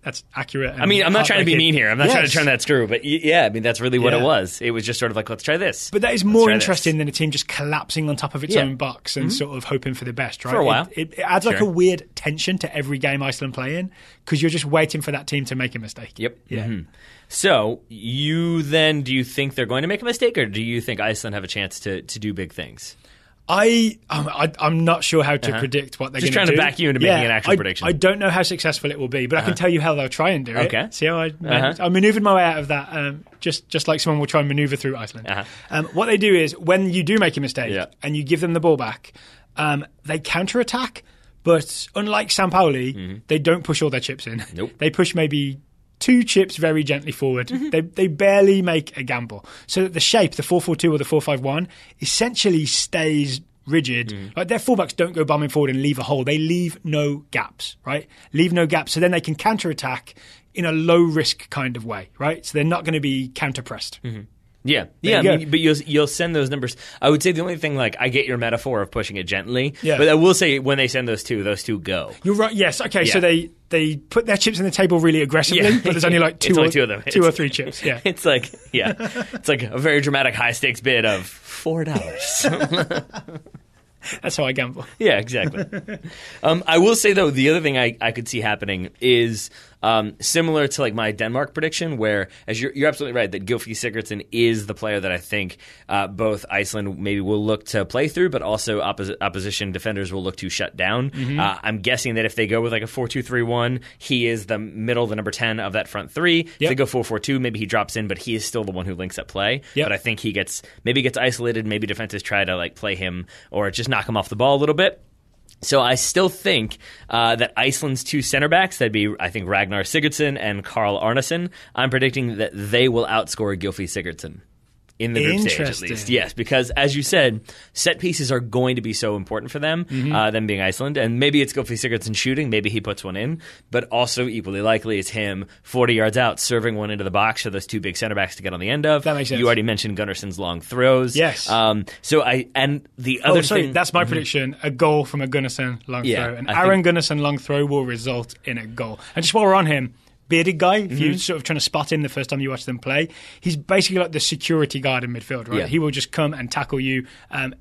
That's accurate. I mean, I'm not trying to be mean here. I'm not trying to turn that screw. But yeah, I mean, that's really what it was. It was just sort of like, let's try this. But that is more interesting than a team just collapsing on top of its own box and sort of hoping for the best, right? For a while. It adds like a weird tension to every game Iceland play in because you're just waiting for that team to make a mistake. Yep. Yeah. So do you think they're going to make a mistake, or do you think Iceland have a chance to do big things? I'm not sure how to predict what they're going to do. Just trying to back you into making an actual prediction. I don't know how successful it will be, but I can tell you how they'll try and do it. Okay. See how I maneuvered my way out of that, just like someone will try and maneuver through Iceland. What they do is, when you do make a mistake and you give them the ball back, they counter-attack, but unlike Sampaoli, they don't push all their chips in. Nope. They push maybe 2 chips very gently forward. They barely make a gamble. So that the shape, the 4-4-2 or the 4-5-1, essentially stays rigid. Like their fullbacks don't go bombing forward and leave a hole. They leave no gaps, right? Leave no gaps. So then they can counter-attack in a low-risk kind of way, right? So they're not going to be counter-pressed. Yeah. I mean, but you'll send those numbers. I would say the only thing, like, I get your metaphor of pushing it gently, but I will say when they send those two go. You're right. Yes. Okay. So they put their chips on the table really aggressively, but there's only like two of them. 2 or 3 chips. Yeah. It's like a very dramatic high stakes bid of $4. That's how I gamble. Yeah, exactly. I will say, though, the other thing I could see happening is similar to like my Denmark prediction, where, as you're absolutely right, that Gylfi Sigurdsson is the player that I think both Iceland maybe will look to play through, but also opposition defenders will look to shut down. I'm guessing that if they go with like a 4-2-3-1, he is the middle, the number 10 of that front three. If they go 4-4-2, maybe he drops in, but he is still the one who links up play. But I think he gets isolated. Maybe defenses try to like play him or just knock him off the ball a little bit. So I still think that Iceland's 2 center backs, that'd be, I think, Ragnar Sigurdsson and Karl Arnason, I'm predicting that they will outscore Gylfi Sigurdsson. In the group stage, at least. Yes, because, as you said, set pieces are going to be so important for them, them being Iceland. And maybe it's Gylfi Sigurdsson shooting, maybe he puts one in, but also equally likely it's him 40 yards out, serving one into the box for those 2 big center backs to get on the end of. That makes sense. You already mentioned Gunnarsson's long throws. Yes. That's my prediction, a goal from a Gunnarsson long throw. Aaron Gunnarsson long throw will result in a goal. And just while we're on him, bearded guy, if you're sort of trying to spot him the first time you watch them play, he's basically like the security guard in midfield, right? Yeah. He will just come and tackle you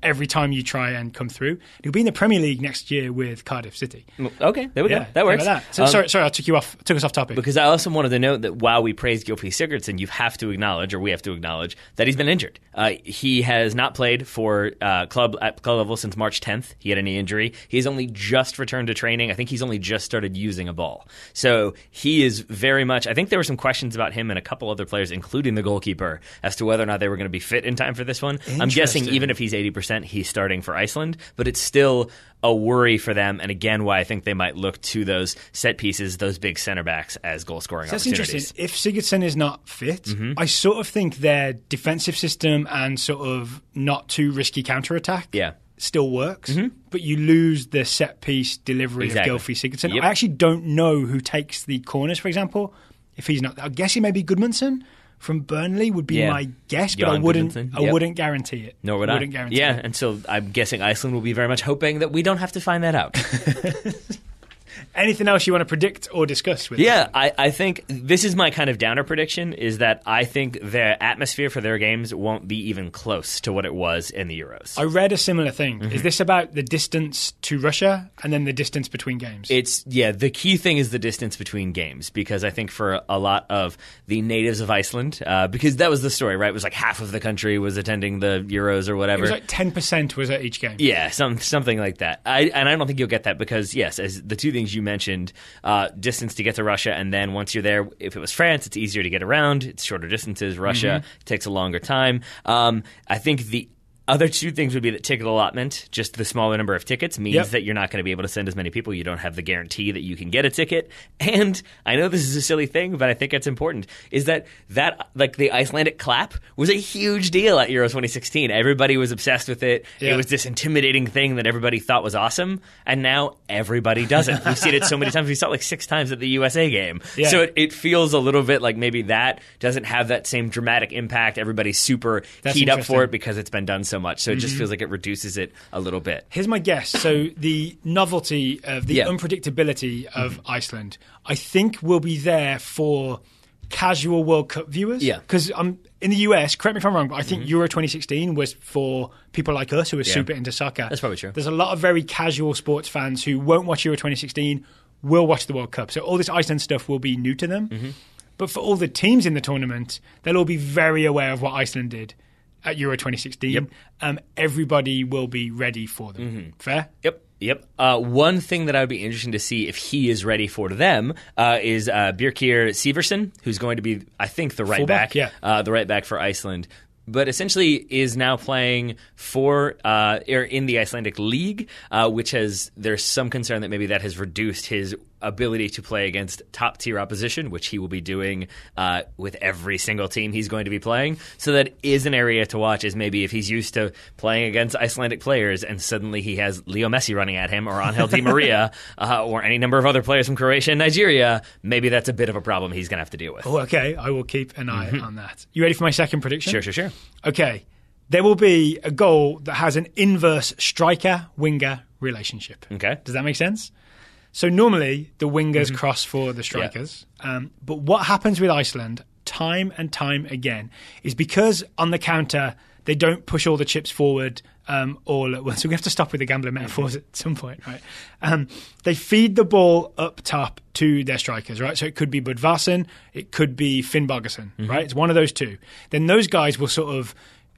every time you try and come through. He'll be in the Premier League next year with Cardiff City. Okay, there we go. That works. Like that. So, sorry, I took us off topic. Because I also wanted to note that while we praise Gylfi Sigurdsson, we have to acknowledge that he's been injured. He has not played for club level since March 10th. He had a knee injury. He's only just returned to training. I think he's only just started using a ball. So he is very much, I think there were some questions about him and a couple other players, including the goalkeeper, as to whether or not they were going to be fit in time for this one. I'm guessing even if he's 80%, he's starting for Iceland, but it's still a worry for them, and again, why I think they might look to those set pieces, those big center backs, as goal-scoring opportunities. That's interesting. If Sigurdsson is not fit, I sort of think their defensive system and sort of not too risky counter-attack still works, but you lose the set-piece delivery of Gylfi Sigurdsson. I actually don't know who takes the corners, for example, if he's not. I guess he may be Gudmundsson from Burnley would be my guess, but I wouldn't guarantee it. Nor would I. And so I'm guessing Iceland will be very much hoping that we don't have to find that out. Anything else you want to predict or discuss with us? I think this is my kind of downer prediction, is that I think their atmosphere for their games won't be even close to what it was in the Euros. I read a similar thing. Is this about the distance to Russia and then the distance between games? The key thing is the distance between games, because I think for a lot of the natives of Iceland, because that was the story, right? It was like half of the country was attending the Euros or whatever. It was like 10% was at each game. Yeah, something like that. I don't think you'll get that because, yes, as the two things you mentioned, distance to get to Russia, and then once you're there, if it was France, it's easier to get around. It's shorter distances. Russia takes a longer time. I think the other two things would be that ticket allotment, just the smaller number of tickets, means that you're not going to be able to send as many people. You don't have the guarantee that you can get a ticket. And I know this is a silly thing, but I think it's important, is that like the Icelandic clap was a huge deal at Euro 2016. Everybody was obsessed with it. Yeah. It was this intimidating thing that everybody thought was awesome. And now everybody does it. We've seen it so many times. We saw it like 6 times at the USA game. Yeah. So it feels a little bit like maybe that doesn't have that same dramatic impact. Everybody's super keyed up for it because it's been done so much. So it just feels like it reduces it a little bit. Here's my guess. So the novelty of the unpredictability of Iceland, I think will be there for casual World Cup viewers. Yeah. Because in the US, correct me if I'm wrong, but I think Euro 2016 was for people like us who are super into soccer. That's probably true. There's a lot of very casual sports fans who won't watch Euro 2016, will watch the World Cup. So all this Iceland stuff will be new to them. But for all the teams in the tournament, they'll all be very aware of what Iceland did at Euro 2016. Everybody will be ready for them. Fair? Yep. One thing that I would be interested to see if he is ready for them is Birkir Siversen, who's going to be, I think, the right back. The right back for Iceland. But essentially is now playing for in the Icelandic League, which there's some concern that maybe that has reduced his ability to play against top-tier opposition, which he will be doing with every single team he's going to be playing. So that is an area to watch, is maybe if he's used to playing against Icelandic players and suddenly he has Leo Messi running at him, or Angel Di Maria, or any number of other players from Croatia and Nigeria, maybe that's a bit of a problem he's going to have to deal with. Oh, okay. I will keep an eye on that. You ready for my second prediction? Sure. Okay. There will be a goal that has an inverse striker-winger relationship. Okay. Does that make sense? So normally the wingers cross for the strikers. But what happens with Iceland time and time again is because on the counter they don't push all the chips forward all at once. So we have to stop with the gambling metaphors at some point, right? They feed the ball up top to their strikers, right? So it could be Budvarsson, it could be Finn Bogason, right? It's one of those two. Then those guys will sort of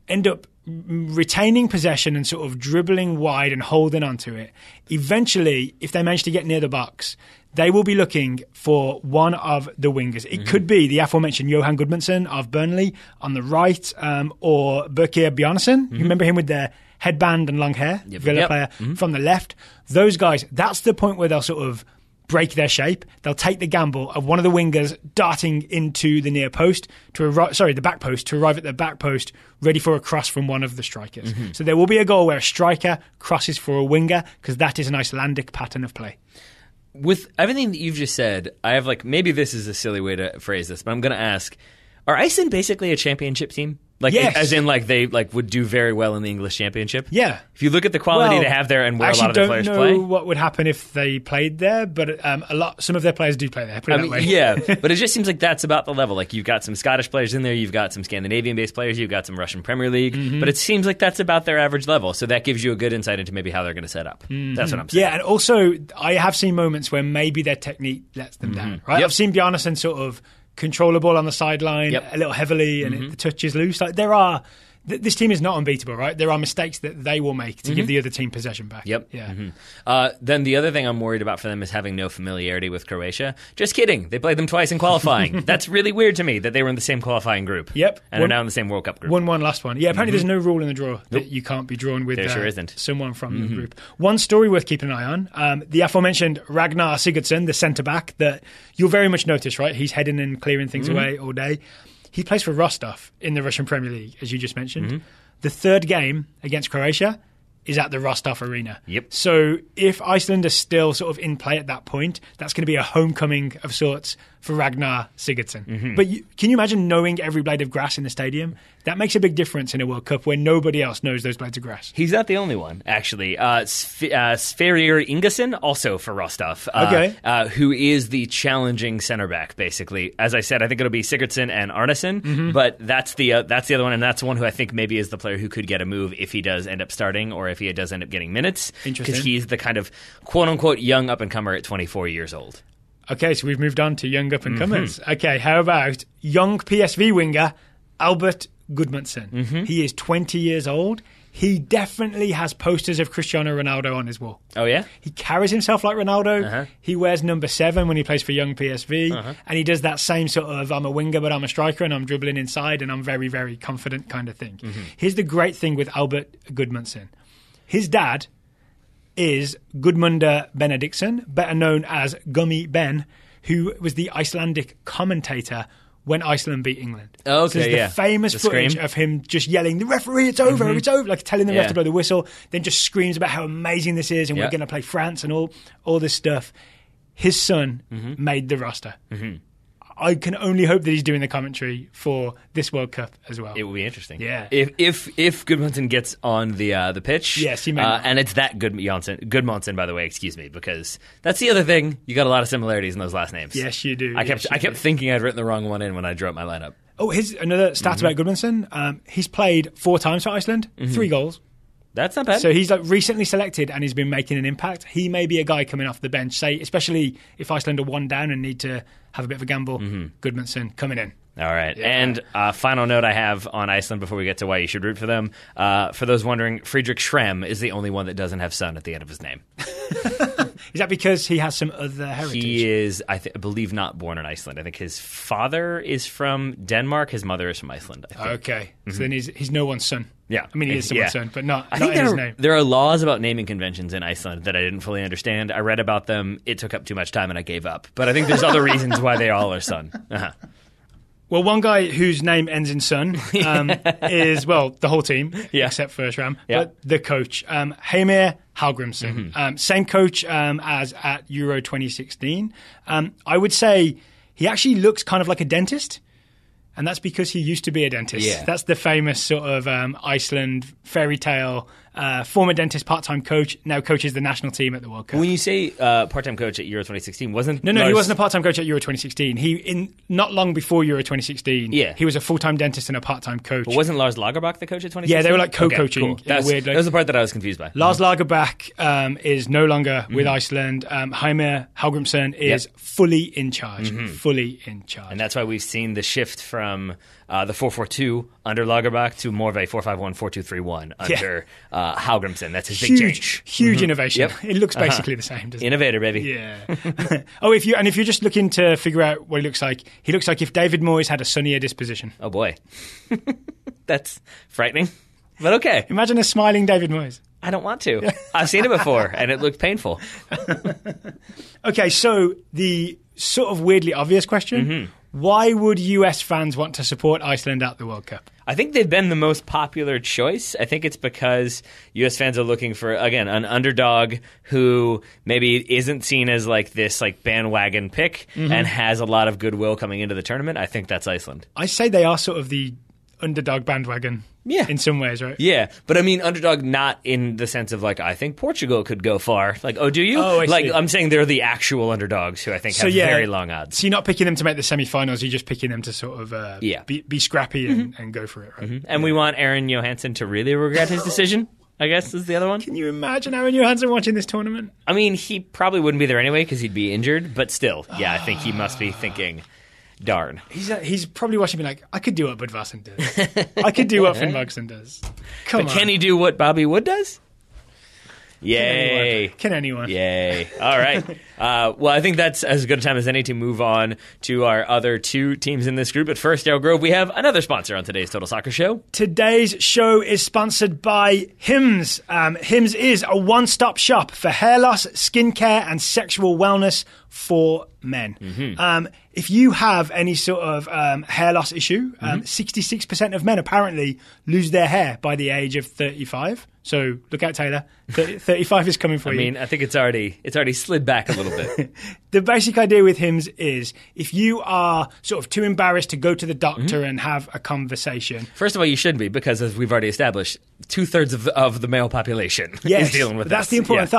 end up retaining possession and sort of dribbling wide and holding onto it. Eventually, if they manage to get near the box, they will be looking for one of the wingers. It could be the aforementioned Johan Gudmundsson of Burnley on the right, or Birkir Bjarnason. You remember him with the headband and long hair? Villa player from the left. Those guys, that's the point where they'll sort of break their shape. They'll take the gamble of one of the wingers darting into the near post the back post to arrive at the back post, ready for a cross from one of the strikers. So there will be a goal where a striker crosses for a winger, because that is an Icelandic pattern of play. With everything that you've just said, I have maybe this is a silly way to phrase this, but I'm going to ask, are Iceland basically a championship team? Like, Yes. as in, like, they like would do very well in the English Championship? Yeah. If you look at the quality they have there and where a lot of their players play. I actually don't know play. what would happen if they played there, but some of their players do play there, put it that way. Yeah, but it just seems like that's about the level. Like, you've got some Scottish players in there, you've got some Scandinavian-based players, you've got some Russian Premier League, but it seems like that's about their average level, so that gives you a good insight into maybe how they're going to set up. That's what I'm saying. Yeah, and also, I have seen moments where maybe their technique lets them down, right? Yep. I've seen Bjarnason sort of control the ball on the sideline a little heavily, and the touch is loose. Like, there are... This team is not unbeatable, right? There are mistakes that they will make to give the other team possession back. Yep. Yeah. Then the other thing I'm worried about for them is having no familiarity with Croatia. Just kidding. They played them twice in qualifying. That's really weird to me that they were in the same qualifying group. Yep. And are now in the same World Cup group. 1-1 last one. Yeah, apparently there's no rule in the draw that you can't be drawn with There sure isn't. someone from the group. One story worth keeping an eye on, the aforementioned Ragnar Sigurdsson, the centre-back that you'll very much notice, right? He's heading and clearing things away all day. He plays for Rostov in the Russian Premier League, as you just mentioned. The third game against Croatia is at the Rostov Arena. Yep. So if Iceland are still sort of in play at that point, that's going to be a homecoming of sorts for Ragnar Sigurdsson. But can you imagine knowing every blade of grass in the stadium? That makes a big difference in a World Cup where nobody else knows those blades of grass. He's not the only one, actually. Sverrir Ingason, also for Rostov, who is the challenging center back, basically. As I said, I think it'll be Sigurdsson and Arnason, but that's the other one, and that's the one who I think maybe is the player who could get a move if he does end up starting or if he does end up getting minutes. Interesting. Because he's the kind of quote-unquote young up-and-comer at 24 years old. Okay, so we've moved on to young up-and-comers. Okay, how about young PSV winger Albert Gudmundsson? He is 20 years old. He definitely has posters of Cristiano Ronaldo on his wall. Oh, yeah? He carries himself like Ronaldo. He wears number 7 when he plays for young PSV. And he does that same sort of, I'm a winger, but I'm a striker, and I'm dribbling inside, and I'm very, very confident kind of thing. Here's the great thing with Albert Gudmundsson. His dad is Gudmundur Benediktsson, better known as Gummy Ben, who was the Icelandic commentator when Iceland beat England. Okay, so there's the famous footage scream of him just yelling, "The referee, it's over, it's over," like telling the ref to blow the whistle, then just screams about how amazing this is and we're going to play France and all this stuff. His son made the roster. I can only hope that he's doing the commentary for this World Cup as well. It will be interesting. Yeah. If Gudmundsson gets on the pitch, yes, he may and it's that Gudmundsson, by the way, excuse me, because that's the other thing. You got a lot of similarities in those last names. Yes, you do. I kept thinking I'd written the wrong one in when I drew up my lineup. Oh, here's another stat about Gudmundsson. He's played 4 times for Iceland, 3 goals. That's not bad. So he's like recently selected and he's been making an impact. He may be a guy coming off the bench, say, especially if Iceland are 1 down and need to have a bit of a gamble. Gudmundsson coming in. All right. Yeah. And final note I have on Iceland before we get to why you should root for them. For those wondering, Friedrich Schrem is the only one that doesn't have son at the end of his name. Is that because he has some other heritage? He is, I believe, not born in Iceland. I think his father is from Denmark. His mother is from Iceland, I think. Okay. So then he's no one's son. Yeah. I mean, he is someone's son, but not I think in his name. There are laws about naming conventions in Iceland that I didn't fully understand. I read about them. It took up too much time and I gave up. But I think there's other reasons why they all are son. Well, one guy whose name ends in son is, well, the whole team, except for Schramm, but the coach, Heimir Hallgrímsson. Same coach as at Euro 2016. I would say he actually looks kind of like a dentist, and that's because he used to be a dentist. Yeah. That's the famous sort of Iceland fairy tale. Former dentist, part-time coach, now coaches the national team at the World Cup. When you say part-time coach at Euro 2016, wasn't... No, he wasn't a part-time coach at Euro 2016. Not long before Euro 2016, he was a full-time dentist and a part-time coach. But wasn't Lars Lagerbäck the coach at 2016? Yeah, they were like co-coaching. Okay, cool. That was the part that I was confused by. Lars Lagerbäck is no longer with Iceland. Heimir Hallgrímsson is fully in charge. Fully in charge. And that's why we've seen the shift from the 4-4-2 under Lagerbäck to more of a 4-5-1, 4-2-3-1 under Hallgrímsson. That's his big change. Huge innovation. It looks basically the same, doesn't Innovator, baby. Yeah. If you're just looking to figure out what he looks like if David Moyes had a sunnier disposition. Oh boy. That's frightening. But okay. Imagine a smiling David Moyes. I don't want to. I've seen it before, and it looked painful. Okay, so the sort of weirdly obvious question, why would US fans want to support Iceland at the World Cup? I think they've been the most popular choice. I think it's because US fans are looking for, again, an underdog who maybe isn't seen as like this like bandwagon pick and has a lot of goodwill coming into the tournament. I think that's Iceland. I say they are sort of the underdog bandwagon. Yeah. In some ways, right? Yeah, but I mean underdog not in the sense of like I think Portugal could go far. Like, oh, do you? Oh, I see. I'm saying they're the actual underdogs who I think have very long odds. So you're not picking them to make the semi-finals, you're just picking them to sort of be scrappy and go for it, right? And we want Aaron Johansson to really regret his decision, I guess is the other one. Can you imagine Aaron Johansson watching this tournament? I mean, he probably wouldn't be there anyway because he'd be injured, but still, yeah, I think he must be thinking, darn. He's probably watching me like, I could do what Budvarsson does. I could do what Finn Mogson does. But can he do what Bobby Wood does? Yay. Can anyone? Yay. All right. Well, I think that's as good a time as any to move on to our other two teams in this group. But first, Dale Grove, we have another sponsor on today's Total Soccer Show. Today's show is sponsored by Hims. Hims is a one-stop shop for hair loss, skincare, and sexual wellness for men. If you have any sort of hair loss issue, 66% of men apparently lose their hair by the age of 35. So look out, Taylor. 35 is coming for you. I mean, I think it's already slid back a little bit. The basic idea with Hims is if you are sort of too embarrassed to go to the doctor and have a conversation. First of all, you should be, because as we've already established, 2/3 of the male population is dealing with that's this. the important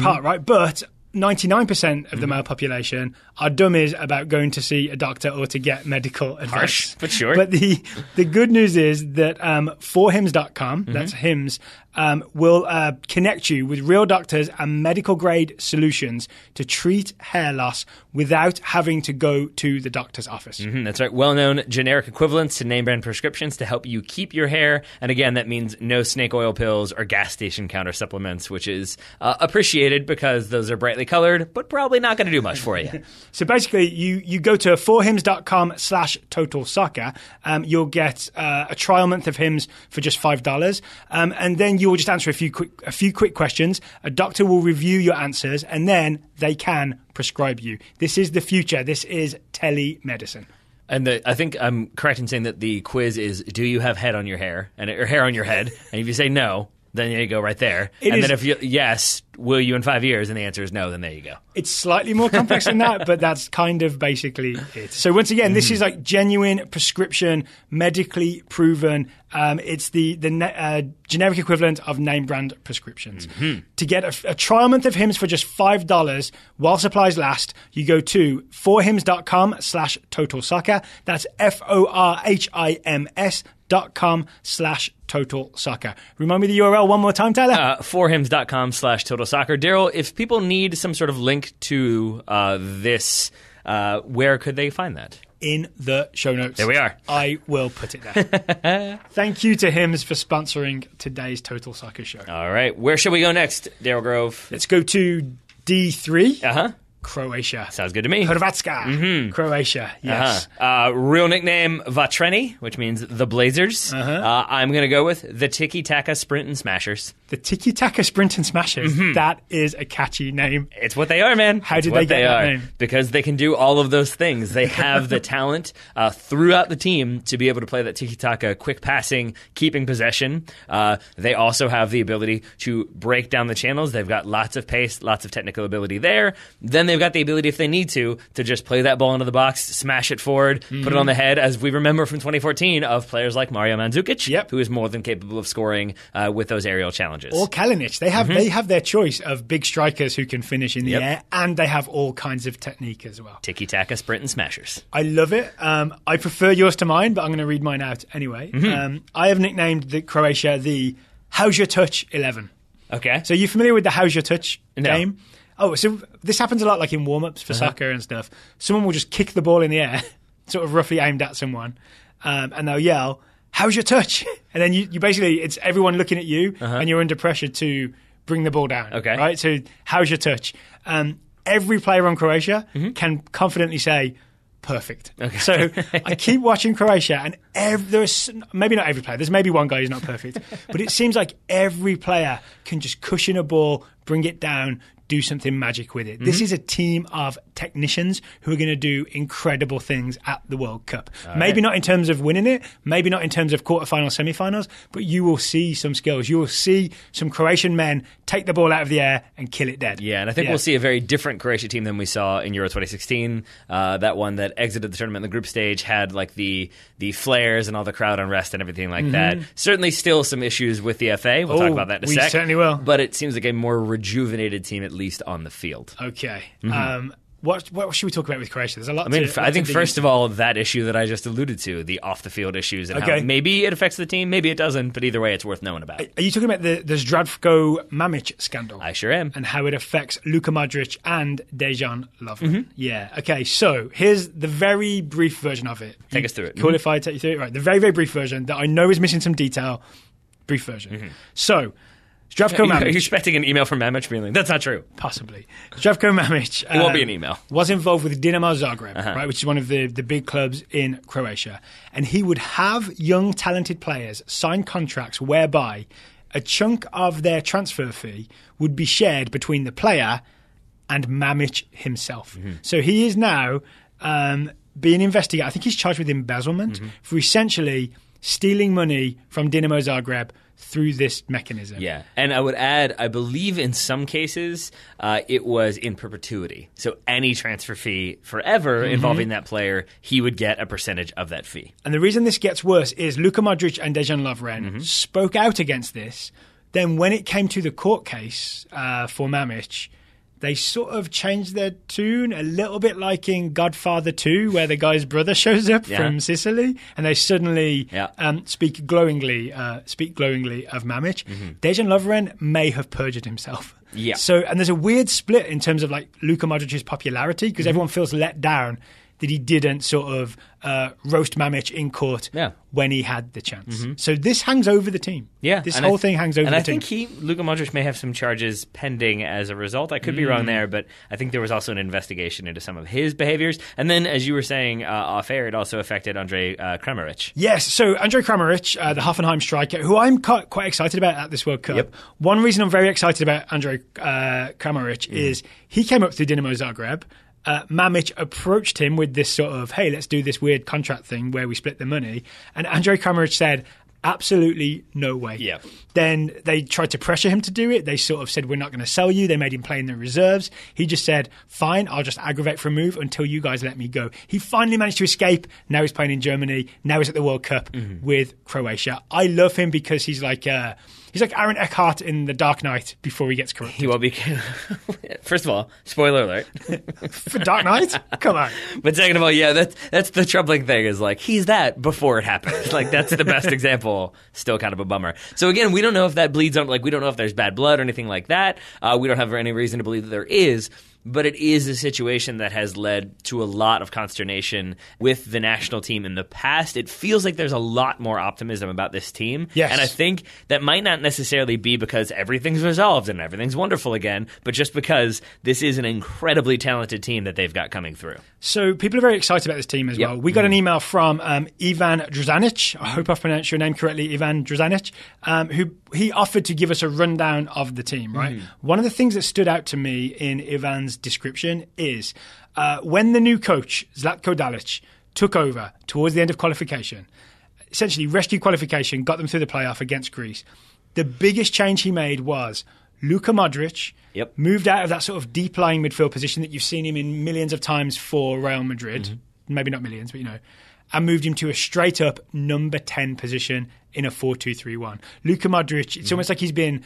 part, right? But 99% of the male population are dummies about going to see a doctor or to get medical advice. Harsh, but sure. But the good news is that forhims.com, that's Hims, will connect you with real doctors and medical-grade solutions to treat hair loss without having to go to the doctor's office. That's right. Well-known generic equivalents to name-brand prescriptions to help you keep your hair. And again, that means no snake oil pills or gas station counter supplements, which is appreciated because those are brightly colored, but probably not going to do much for you. So basically, you go to forhims.com/totalsoccer. You'll get a trial month of Hims for just $5. And then you will just answer a few quick questions. A doctor will review your answers, and then they can prescribe you. This is the future. This is telemedicine. And I think I'm correct in saying that the quiz is, do you have head on your hair? Or hair on your head? And if you say no, then there you go right there. Then if you yes, will you in 5 years? And the answer is no, then there you go. It's slightly more complex than that, but that's kind of basically it. So once again, this is like genuine prescription, medically proven. It's the generic equivalent of name brand prescriptions. To get a trial month of Hims for just $5 while supplies last, you go to forhims.com/totalsoccer. That's forhims.com/totalsoccer. Remind me the URL one more time, Tyler. Forhims.com/totalsoccer. Daryl, if people need some sort of link to this, where could they find that? In the show notes. There we are. I will put it there. Thank you to Hims for sponsoring today's Total Soccer Show. All right. Where shall we go next, Daryl Grove? Let's go to D3. Uh-huh. Croatia. Sounds good to me. Hrvatska. Croatia, yes. Real nickname Vatreni, which means the Blazers. I'm going to go with the Tiki Taka Sprint and Smashers. The Tiki Taka Sprint and Smashers. That is a catchy name. It's what they are, man. How did they get that name? Because they can do all of those things. They have the talent throughout the team to be able to play that Tiki Taka, quick passing, keeping possession. They also have the ability to break down the channels. They've got lots of pace, lots of technical ability there. Then they've got the ability, if they need to just play that ball into the box, smash it forward, put it on the head, as we remember from 2014 of players like Mario Mandzukic, who is more than capable of scoring with those aerial challenges. Or Kalinic. They have their choice of big strikers who can finish in the air, and they have all kinds of technique as well. Tiki-taka, sprint, and smashers. I love it. I prefer yours to mine, but I'm going to read mine out anyway. I have nicknamed Croatia the How's Your Touch 11. Okay. So you familiar with the How's Your Touch game? No. Oh, so this happens a lot like in warm-ups for soccer and stuff. Someone will just kick the ball in the air, sort of roughly aimed at someone, and they'll yell, "How's your touch?" And then you basically, it's everyone looking at you, and you're under pressure to bring the ball down. Okay. Right? So how's your touch? Every player on Croatia can confidently say, perfect. Okay. So I keep watching Croatia, and there's maybe not every player. There's maybe one guy who's not perfect, but it seems like every player can just cushion a ball, bring it down, do something magic with it. This is a team of technicians who are going to do incredible things at the World Cup. Maybe not in terms of winning it, maybe not in terms of quarterfinals, semi-finals, but you will see some skills. You will see some Croatian men take the ball out of the air and kill it dead. Yeah, and I think we'll see a very different Croatia team than we saw in Euro 2016. That one that exited the tournament in the group stage had like the flares and all the crowd unrest and everything like that. Certainly still some issues with the FA. We'll talk about that in a sec. We certainly will. But it seems like a more rejuvenated team, at least on the field. Okay. What should we talk about with Croatia? There's a lot. I think first of all, that issue that I just alluded to, the off-the-field issues, and how maybe it affects the team, maybe it doesn't, but either way, it's worth knowing about. Are you talking about the Zdravko Mamic scandal? I sure am. And how it affects Luka Modric and Dejan Lovren. Yeah. Okay, so here's the very brief version of it. Take us through it. Cool if I take you through it? Right, the very, very brief version that I know is missing some detail. Brief version. So, Zdravko Mamic. Are you expecting an email from Mamic being like, that's not true? Possibly. Zdravko Mamic. It won't be an email. Was involved with Dinamo Zagreb, right, which is one of the big clubs in Croatia. And he would have young, talented players sign contracts whereby a chunk of their transfer fee would be shared between the player and Mamic himself. So he is now being investigated. I think he's charged with embezzlement for essentially stealing money from Dinamo Zagreb through this mechanism. Yeah, and I would add, I believe in some cases it was in perpetuity. So any transfer fee forever involving that player, he would get a percentage of that fee. And the reason this gets worse is Luka Modric and Dejan Lovren spoke out against this. Then when it came to the court case for Mamic, they sort of changed their tune a little bit like in Godfather 2, where the guy's brother shows up from Sicily, and they suddenly speak glowingly of Mamic. Dejan Lovren may have perjured himself. Yeah. So, and there's a weird split in terms of like Luka Modric's popularity, because everyone feels let down that he didn't sort of roast Mamic in court when he had the chance. So this hangs over the team. Yeah. This whole thing hangs over the team. And I think Luka Modric may have some charges pending as a result. I could be wrong there, but I think there was also an investigation into some of his behaviors. And then, as you were saying off air, it also affected Andrej Kramaric. Yes, so Andrej Kramaric, the Hoffenheim striker, who I'm quite excited about at this World Cup. One reason I'm very excited about Andrej Kramaric is he came up through Dinamo Zagreb. Mamic approached him with this sort of, hey, let's do this weird contract thing where we split the money. And Andrej Kramaric said, absolutely no way. Yeah. Then they tried to pressure him to do it. They sort of said, we're not going to sell you. They made him play in the reserves. He just said, fine, I'll just aggravate for a move until you guys let me go. He finally managed to escape. Now he's playing in Germany. Now he's at the World Cup with Croatia. I love him because he's like Aaron Eckhart in The Dark Knight before he gets corrupted. He will be. First of all, spoiler alert. For Dark Knight? Come on. But second of all, yeah, that's the troubling thing is like he's that before it happened. Like that's the best example. Still kind of a bummer. So again, we don't know if that bleeds on. Like we don't know if there's bad blood or anything like that. We don't have any reason to believe that there is. But it is a situation that has led to a lot of consternation with the national team in the past. It feels like there's a lot more optimism about this team. Yes. And I think that might not necessarily be because everything's resolved and everything's wonderful again, but just because this is an incredibly talented team that they've got coming through. So people are very excited about this team as well. We got an email from Ivan Drozanic. I hope I've pronounced your name correctly, Ivan Drozanic, who he offered to give us a rundown of the team, right? One of the things that stood out to me in Ivan's description is when the new coach, Zlatko Dalic, took over towards the end of qualification, essentially rescued qualification, got them through the playoff against Greece. The biggest change he made was Luka Modric moved out of that sort of deep-lying midfield position that you've seen him in millions of times for Real Madrid, maybe not millions, but and moved him to a straight-up number 10 position in a 4-2-3-1. Luka Modric, it's almost like he's been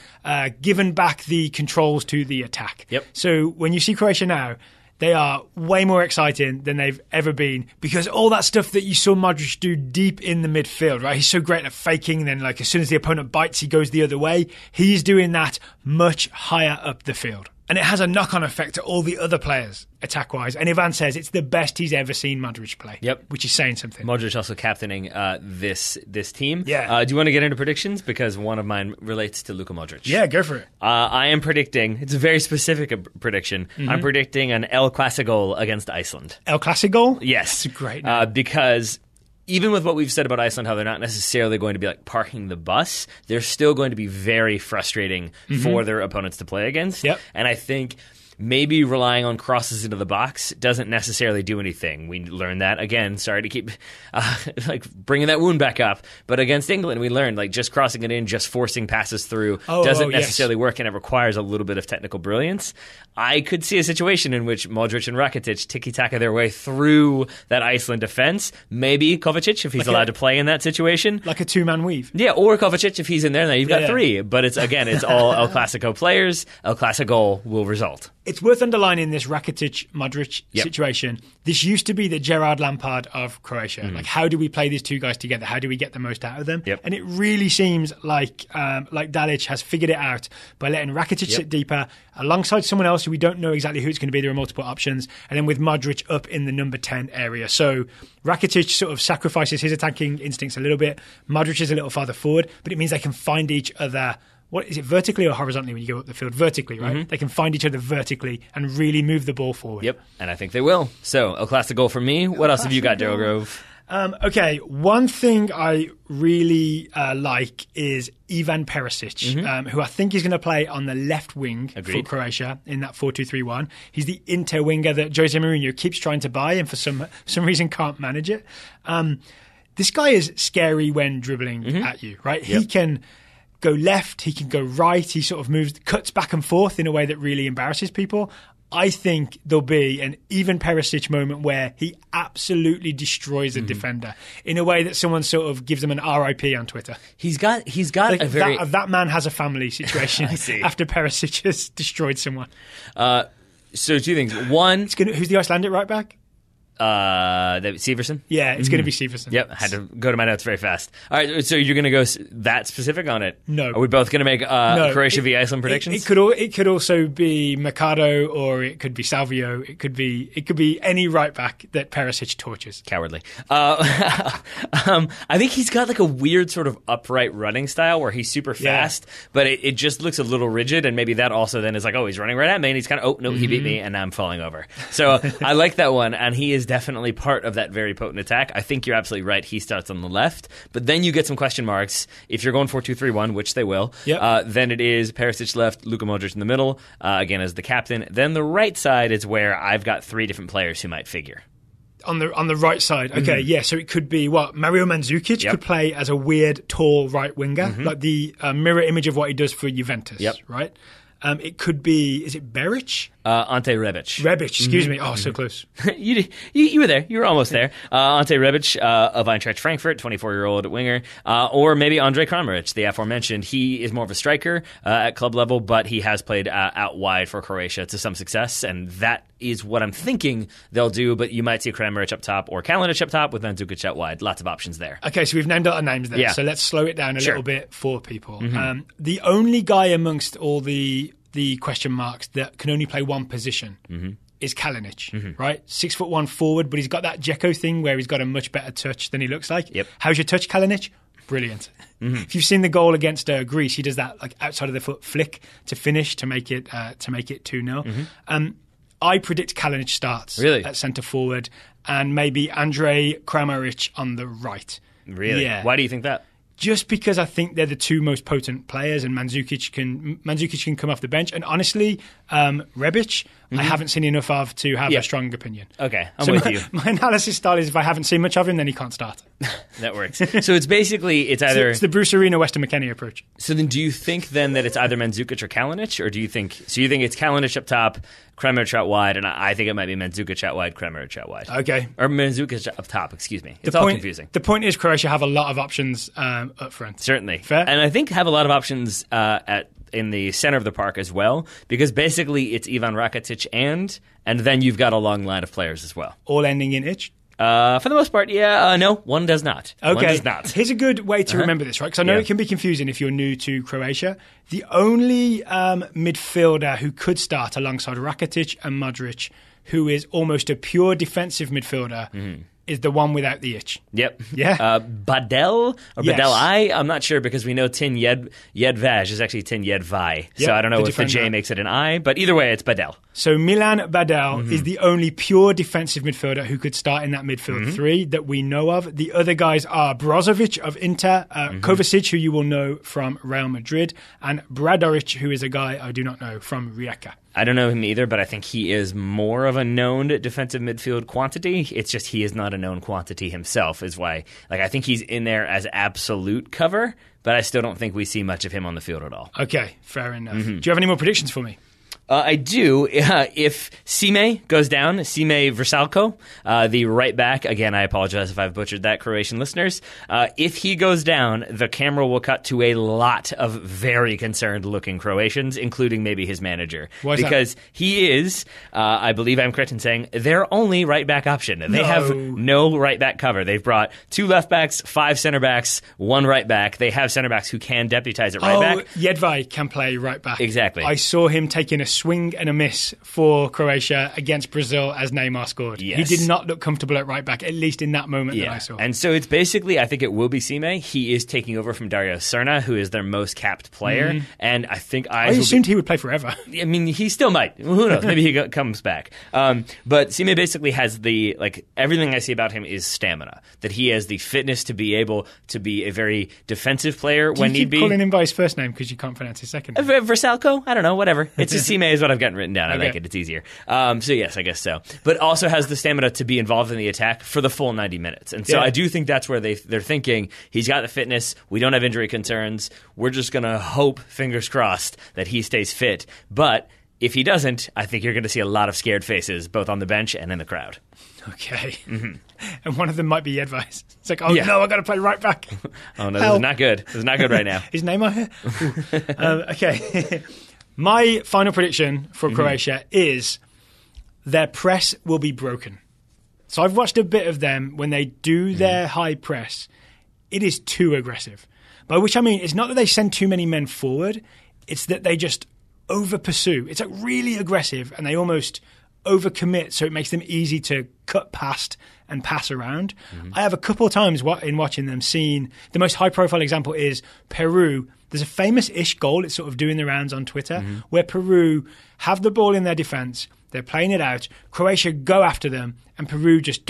given back the controls to the attack. So when you see Croatia now, they are way more exciting than they've ever been because all that stuff that you saw Modric do deep in the midfield, right? He's so great at faking, then like as soon as the opponent bites, he goes the other way. He's doing that much higher up the field. And it has a knock-on effect to all the other players, attack-wise. And Ivan says it's the best he's ever seen Modric play, which is saying something. Modric also captaining this team. Yeah. Do you want to get into predictions? Because one of mine relates to Luka Modric. Yeah, go for it. I am predicting, it's a very specific prediction, I'm predicting an El Clasico against Iceland. El Clasico? Yes. That's a great name. Because even with what we've said about Iceland, how they're not necessarily going to be like parking the bus, they're still going to be very frustrating for their opponents to play against. Yep. And I think maybe relying on crosses into the box doesn't necessarily do anything. We learned that, again, sorry to keep like bringing that wound back up, but against England we learned like just crossing it in, just forcing passes through doesn't necessarily work, and it requires a little bit of technical brilliance. I could see a situation in which Modric and Rakitic tiki-taka their way through that Iceland defence. Maybe Kovacic, if he's allowed to play in that situation. Like a two-man weave. Yeah, or Kovacic if he's in there. Now you've got three. But it's all El Clasico players. El Clasico will result. It's worth underlining this Rakitic-Modric situation. This used to be the Gerard Lampard of Croatia. Like, how do we play these two guys together? How do we get the most out of them? And it really seems like Dalic has figured it out by letting Rakitic sit deeper alongside someone else who we don't know exactly who it's going to be. There are multiple options. And then with Modric up in the number 10 area. So Rakitic sort of sacrifices his attacking instincts a little bit. Modric is a little farther forward, but it means they can find each other. What is it, vertically or horizontally when you go up the field? Vertically, right? They can find each other vertically and really move the ball forward. Yep, and I think they will. So, El Clasico for me. What else have you got, Daryl Grove? Okay, one thing I really like is Ivan Perisic, who I think is going to play on the left wing for Croatia in that 4-2-3-1. He's the Inter winger that Jose Mourinho keeps trying to buy and for some reason can't manage it. This guy is scary when dribbling at you, right? He can go left, he can go right, he sort of cuts back and forth in a way that really embarrasses people. I think there'll be an Ivan Perisic moment where he absolutely destroys a defender in a way that someone sort of gives him an RIP on Twitter. He's got like a very... That man has a family situation after Perisic has destroyed someone. So two things. One... Who's the Icelandic right back? Severson? Yeah, it's going to be Severson. Yep, I had to go to my notes very fast. All right, so you're going to go that specific on it? No. Are we both going to make Croatia v Iceland predictions? It could also be Mercado, or it could be Salvio. It could be any right back that Perisic tortures. Cowardly. I think he's got like a weird sort of upright running style where he's super fast, but it just looks a little rigid, and maybe that also then is like, oh, he's running right at me, and he's kind of, he beat me, and now I'm falling over. So I like that one, and he is definitely part of that very potent attack. I think you're absolutely right. He starts on the left, but then you get some question marks. If you're going 4-2-3-1, which they will, then it is Perisic left, Luka Modric in the middle, again as the captain. Then the right side is where I've got three different players who might figure. On the right side, okay, so it could be Mario Mandzukic could play as a weird, tall right winger, like the mirror image of what he does for Juventus, right? It could be, is it Beric? Ante Rebic. Excuse me. Oh, so close. you were there. You were almost there. Ante Rebic of Eintracht Frankfurt, 24-year-old winger. Or maybe Andre Kramaric, the aforementioned. He is more of a striker at club level, but he has played out wide for Croatia to some success, and that is what I'm thinking they'll do, but you might see Kramaric up top or Kalinic up top with Mandzukic out wide. Lots of options there. Okay, so we've named a lot of names there, so let's slow it down a little bit for people. The only guy amongst all the question marks that can only play one position is Kalinic, right? 6'1" forward, but he's got that Dzeko thing where he's got a much better touch than he looks like. How's your touch, Kalinic? Brilliant. If you've seen the goal against Greece, he does that like outside of the foot flick to finish to make it 2-0. I predict Kalinic starts at centre forward and maybe Andre Kramaric on the right. Really? Yeah. Why do you think that? Just because I think they're the two most potent players, and Mandzukic can come off the bench. And honestly, Rebic, I haven't seen enough of to have a strong opinion. Okay, I'm with you. My analysis style is if I haven't seen much of him, then he can't start. That works. So it's basically either it's the Bruce Arena, Weston McKennie approach. So then, do you think then that it's either Mandzukic or Kalinic, or do you think it's Kalinic up top, Kramaric out wide, and I think it might be Mandzukic out wide, Kramaric out wide. Okay, or Mandzukic up top. Excuse me. It's all confusing. The point is Croatia have a lot of options up front. Certainly, fair, and I think have a lot of options in the center of the park as well, because basically it's Ivan Rakitic and then you've got a long line of players as well, all ending in itch. For the most part, no, one does not. Okay. One does not. Here's a good way to remember this, right? Because I know it can be confusing if you're new to Croatia. The only midfielder who could start alongside Rakitic and Modric, who is almost a pure defensive midfielder, is the one without the itch. Yep. Yeah. Badel or Yes. Badel I'm not sure because we know Tin Jedvaj is actually Tin Jedvaj. Yep, So I don't know the if the J defender. makes it an I, but either way, it's Badel. So Milan Badel is the only pure defensive midfielder who could start in that midfield three that we know of. The other guys are Brozovic of Inter, Kovacic, who you will know from Real Madrid, and Bradoric, who is a guy I do not know from Rijeka. I don't know him either, but I think he is more of a known defensive midfield quantity. It's just he is not a known quantity himself, is why. Like I think he's in there as absolute cover, but I still don't think we see much of him on the field at all. Okay, fair enough. Do you have any more predictions for me? I do. If Sime goes down, Sime Vrsaljko, the right back, again, I apologize if I've butchered that, Croatian listeners. If he goes down, the camera will cut to a lot of very concerned-looking Croatians, including maybe his manager. Why is because he is, I believe I'm correct in saying, their only right back option. They have no right back cover. They've brought 2 left backs, 5 center backs, 1 right back. They have center backs who can deputize at right back. Jedvaj can play right back. Exactly. I saw him taking a swing and a miss for Croatia against Brazil as Neymar scored. Yes. He did not look comfortable at right back, at least in that moment that I saw. And so it's basically, I think it will be Sime. He is taking over from Dario Serna, who is their most capped player. And I think I assumed he would play forever. I mean, he still might. Who knows? Maybe he comes back. But Sime basically has everything I see about him is stamina. That he has the fitness to be able to be a very defensive player when need be. You keep calling him by his first name because you can't pronounce his second name. Vrsaljko? I don't know, whatever. It's just Sime is what I've gotten written down. I like it. It's easier. So yes, I guess so. But also has the stamina to be involved in the attack for the full 90 minutes. And so I do think that's where they're thinking he's got the fitness. We don't have injury concerns. We're just going to hope, fingers crossed, that he stays fit. But if he doesn't, I think you're going to see a lot of scared faces both on the bench and in the crowd. Okay. And one of them might be Jedvaj. It's like, no, I got to play right back. Oh, no, this is not good. This is not good right now. Is Neymar here? Okay. My final prediction for Croatia is their press will be broken. So I've watched a bit of them when they do their high press. It is too aggressive. By which I mean, it's not that they send too many men forward. It's that they just over-pursue. It's like really aggressive and they almost overcommit, so it makes them easy to cut past and pass around. I have a couple of times in watching them seen, the most high-profile example is Peru. There's a famous-ish goal, it's sort of doing the rounds on Twitter, where Peru have the ball in their defence, they're playing it out, Croatia go after them, and Peru just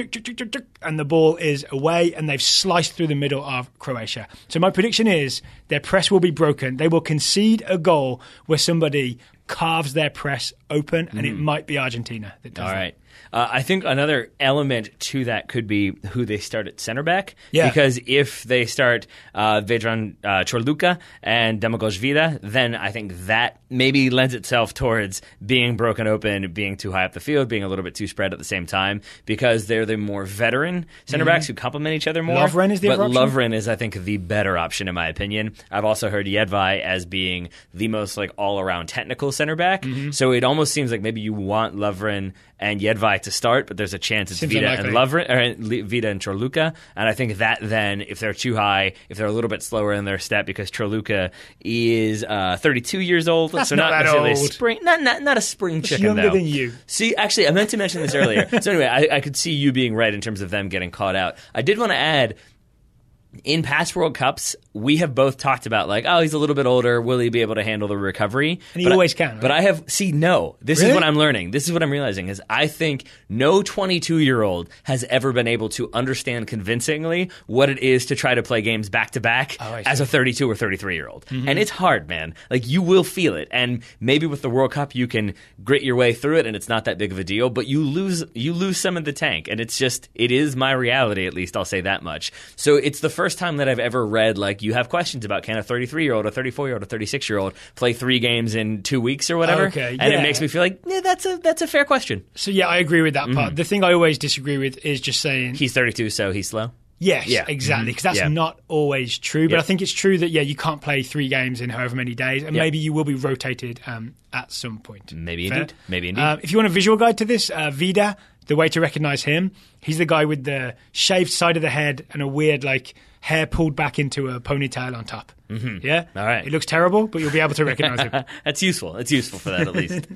and the ball is away, and they've sliced through the middle of Croatia. So my prediction is their press will be broken. They will concede a goal where somebody carves their press open, and it might be Argentina that does All that. right. I think another element to that could be who they start at center back. Yeah. Because if they start Vedran Čorluka and Domagoj Vida, then I think that maybe lends itself towards being broken open, being too high up the field, being a little bit too spread at the same time, because they're the more veteran center backs who complement each other more. Lovren is the other option? But Lovren is, I think, the better option in my opinion. I've also heard Jedvaj as being the most all-around technical center back. So it almost seems like maybe you want Lovren and Jedvaj to start, but there's a chance it's Vida and Lovren, or Vida and Čorluka. And I think that then, if they're too high, if they're a little bit slower in their step, because Čorluka is 32 years old, That's so not that necessarily old. a spring, not a spring chicken younger though. than you. See, actually, I meant to mention this earlier. So anyway, I could see you being right in terms of them getting caught out. I did want to add, in past World Cups, we have both talked about he's a little bit older. Will he be able to handle the recovery? And he always can. Right? But I have no. This is what I'm learning. This is what I'm realizing is I think no 22-year-old has ever been able to understand convincingly what it is to try to play games back to back as a 32 or 33-year-old. And it's hard, man. You will feel it. And maybe with the World Cup you can grit your way through it and it's not that big of a deal, but you lose some of the tank. And it is my reality, at least I'll say that much. So it's the first time that I've ever read you have questions about can a 33-year-old, a 34-year-old, a 36-year-old play 3 games in 2 weeks or whatever? Okay, and it makes me feel that's a fair question. So I agree with that part. The thing I always disagree with is just saying he's 32, so he's slow. Yes, exactly, because that's not always true. But I think it's true that you can't play 3 games in however many days, and maybe you will be rotated at some point. Maybe indeed. If you want a visual guide to this, Vida, the way to recognise him, he's the guy with the shaved side of the head and a weird hair pulled back into a ponytail on top. Yeah? All right. It looks terrible, but you'll be able to recognise him. That's useful. It's useful for that, at least.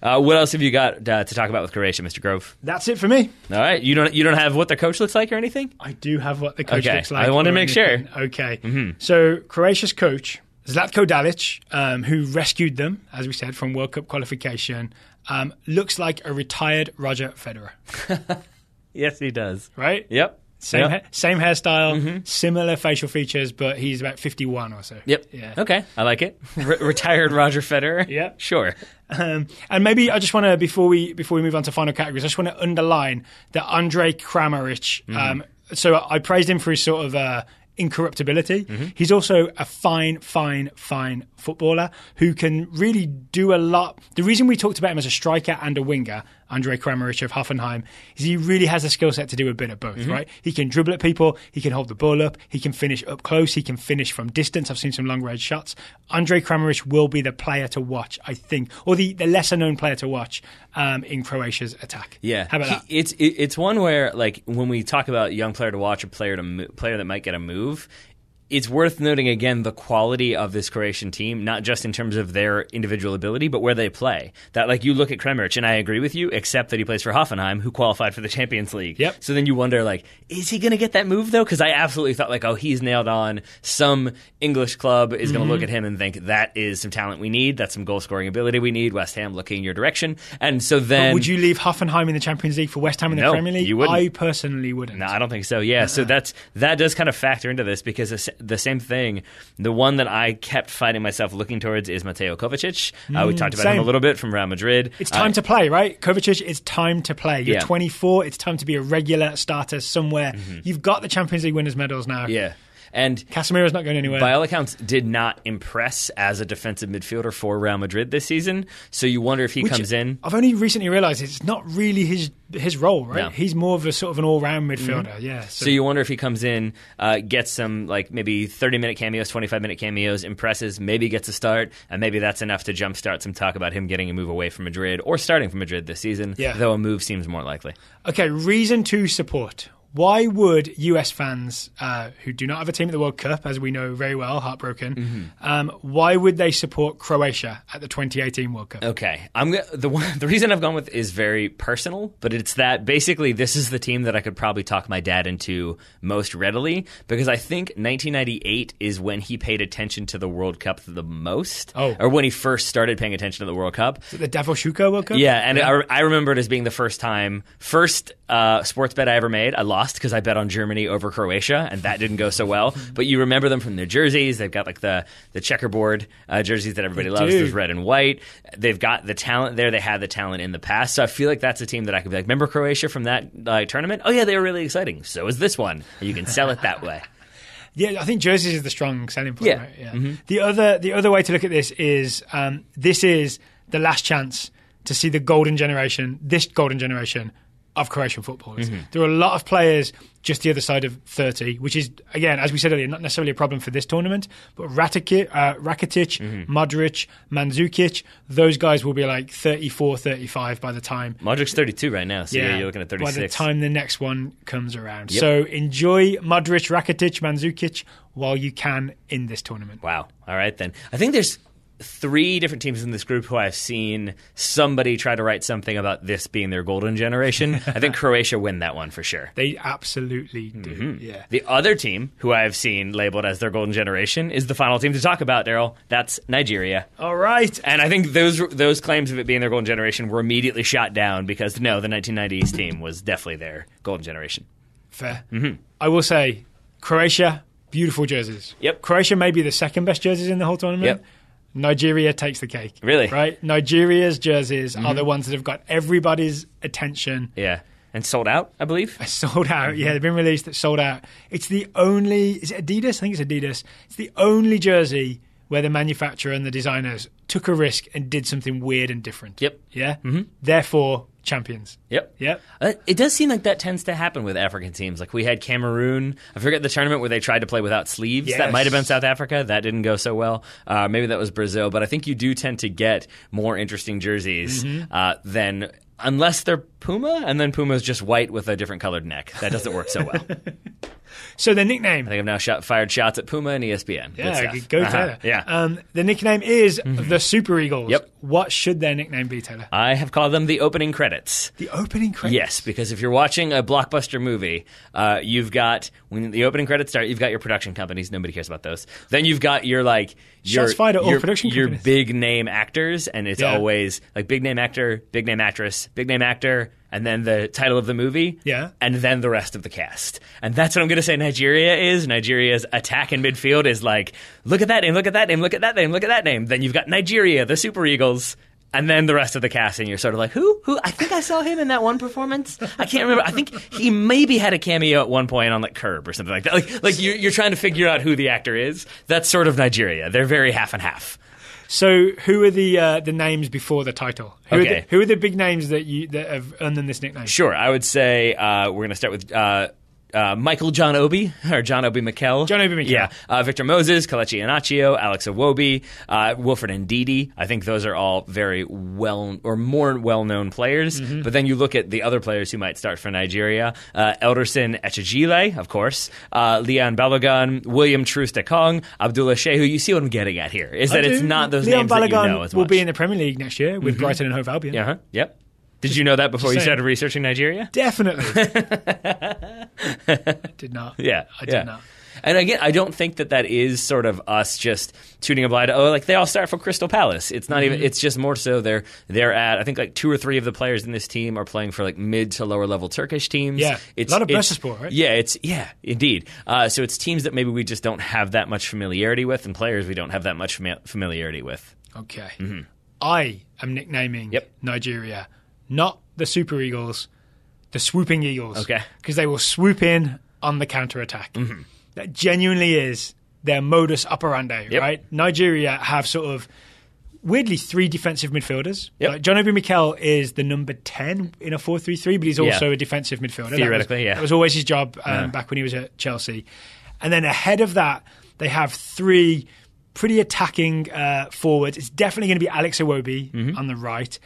What else have you got to talk about with Croatia, Mr. Grove? That's it for me. All right. You don't have what their coach looks like or anything? I do have what the coach looks like. I want to make sure. Okay. Mm-hmm. So Croatia's coach, Zlatko Dalic, who rescued them, as we said, from World Cup qualification, looks like a retired Roger Federer. Yes, he does. Right? Yep. Same hairstyle, similar facial features, but he's about 51 or so. Yep. Yeah. Okay. I like it. Retired Roger Federer. Yep. Sure. And maybe I just want to, before we move on to final categories, I just want to underline that Andre Kramaric. So I praised him for his sort of incorruptibility. He's also a fine footballer who can really do a lot. The reason we talked about him as a striker and a winger, Andre Kramaric of Hoffenheim, is he really has a skill set to do a bit of both, right? He can dribble at people, he can hold the ball up, he can finish up close, he can finish from distance. I've seen some long-range shots. Andre Kramaric will be the player to watch, I think, or the lesser-known player to watch in Croatia's attack. Yeah. How about that? It's one where, like, when we talk about young player to watch, a player that might get a move, it's worth noting again the quality of this Croatian team, not just in terms of their individual ability, but where they play. That, like, you look at Kramaric, and I agree with you, except that he plays for Hoffenheim, who qualified for the Champions League. Yep. So then you wonder, like, is he going to get that move, though? Because I absolutely thought, like, oh, he's nailed on. Some English club is going to look at him and think, that is some talent we need. That's some goal-scoring ability we need. West Ham looking your direction. And so then... But would you leave Hoffenheim in the Champions League for West Ham in the Premier League? You wouldn't. I personally wouldn't. No, I don't think so. Yeah, so that does kind of factor into this, because the same thing, the one that I kept finding myself looking towards is Mateo Kovacic. We talked about him a little bit from Real Madrid. It's time to play, right? Kovacic, it's time to play. You're 24. It's time to be a regular starter somewhere. You've got the Champions League winners' medals now. Yeah. And Casemiro's not going anywhere. By all accounts, did not impress as a defensive midfielder for Real Madrid this season. So you wonder if he comes in. I've only recently realised it's not really his role, right? No. He's more of a sort of an all-round midfielder, yeah. So you wonder if he comes in, gets some like maybe 30-minute cameos, 25-minute cameos, impresses, maybe gets a start, and maybe that's enough to jumpstart some talk about him getting a move away from Madrid or starting for Madrid this season, though a move seems more likely. Okay, reason to support. Why would US fans who do not have a team at the World Cup, as we know very well, heartbroken, why would they support Croatia at the 2018 World Cup? Okay. The reason I've gone with is very personal, but it's that basically this is the team that I could probably talk my dad into most readily, because I think 1998 is when he paid attention to the World Cup the most, or when he first started paying attention to the World Cup. Is it the Davos Shuka World Cup? Yeah, and I remember it as being the first sports bet I ever made. I lost because I bet on Germany over Croatia, and that didn't go so well. But you remember them from their jerseys. They've got like the checkerboard jerseys that everybody loves, those red and white. They've got the talent there. They had the talent in the past. So I feel like that's a team that I could be like, remember Croatia from that tournament? Oh, yeah, they were really exciting. So is this one. You can sell it that way. Yeah, I think jerseys is the strong selling point. Yeah. Right? Yeah. The other way to look at this is the last chance to see this golden generation of Croatian footballers. There are a lot of players just the other side of 30, which is, again, as we said earlier, not necessarily a problem for this tournament, but Rakitic, Modric, Mandzukic, those guys will be like 34, 35 by the time. Modric's 32 right now, so you're looking at 36. By the time the next one comes around. Yep. So enjoy Modric, Rakitic, Mandzukic while you can in this tournament. Wow. All right, then. I think there's 3 different teams in this group who I've seen somebody try to write something about this being their golden generation. I think Croatia win that one for sure. They absolutely do, yeah. The other team who I've seen labeled as their golden generation is the final team to talk about, Daryl. That's Nigeria. All right. And I think those claims of it being their golden generation were immediately shot down because, the 1990s team was definitely their golden generation. Fair. I will say, Croatia, beautiful jerseys. Yep. Croatia may be the second best jerseys in the whole tournament. Yep. Nigeria takes the cake. Really? Right? Nigeria's jerseys are the ones that have got everybody's attention. Yeah. And sold out, I believe? Sold out, yeah. They've been released. That's sold out. It's the only... Is it Adidas? I think it's Adidas. It's the only jersey where the manufacturer and the designers took a risk and did something weird and different. Yep. Yeah? Therefore, champions. Yep. It does seem like that tends to happen with African teams. Like we had Cameroon. I forget the tournament where they tried to play without sleeves. Yes. That might have been South Africa. That didn't go so well. Maybe that was Brazil. But I think you do tend to get more interesting jerseys than... Unless they're Puma, and then Puma's just white with a different colored neck. That doesn't work so well. So the nickname. I think I've now fired shots at Puma and ESPN. Yeah, go Taylor. Yeah. The nickname is the Super Eagles. Yep. What should their nickname be, Taylor? I have called them the opening credits. The opening credits? Yes, because if you're watching a blockbuster movie, you've got, when the opening credits start, you've got your production companies. Nobody cares about those. Then you've got your shots fired at all production your companies. big name actors, and it's always like big name actor, big name actress, big name actor, and then the title of the movie, and then the rest of the cast. And that's what I'm going to say Nigeria is. Nigeria's attack in midfield is like, look at that name, look at that name, look at that name, look at that name. Then you've got Nigeria, the Super Eagles, and then the rest of the cast, and you're sort of like, who? I think I saw him in that one performance. I can't remember. I think he maybe had a cameo at one point on Curb or something like that. Like you're trying to figure out who the actor is. That's sort of Nigeria. They're very half and half. So, who are the names before the title? Who are the big names that have earned them this nickname? Sure, I would say we're going to start with Michael John Obi, or John Obi Mikel. John Obi Mikel. Yeah. Victor Moses, Kelechi Iheanacho, Alex Iwobi, Wilfred Ndidi. I think those are all very more well-known players. Mm-hmm. But then you look at the other players who might start for Nigeria. Elderson Echejile, of course. Leon Balogun, William Troost-Ekong, Abdullah Shehu. You see what I'm getting at here, is that it's not those names that you know as much. Will be in the Premier League next year with Brighton and Hove Albion. Uh-huh. Yep. Did you know that before you started researching Nigeria? Definitely. Did not. Yeah. I did not. And again, I don't think that is sort of us just tooting a blind. They all start for Crystal Palace. It's not even. It's just more so they're at. I think 2 or 3 of the players in this team are playing for mid to lower level Turkish teams. Yeah, a lot of Bursaspor, right? Yeah, indeed. So it's teams that maybe we just don't have that much familiarity with, and players we don't have that much familiarity with. Okay, I am nicknaming Nigeria not the Super Eagles, the Swooping Eagles. Okay, because they will swoop in on the counter attack. Mm-hmm. That genuinely is their modus operandi, right? Nigeria have sort of, weirdly, 3 defensive midfielders. Yep. John Obi Mikel is the number 10 in a 4-3-3, but he's also a defensive midfielder. Theoretically, that was always his job back when he was at Chelsea. And then ahead of that, they have 3 pretty attacking forwards. It's definitely going to be Alex Iwobi on the right.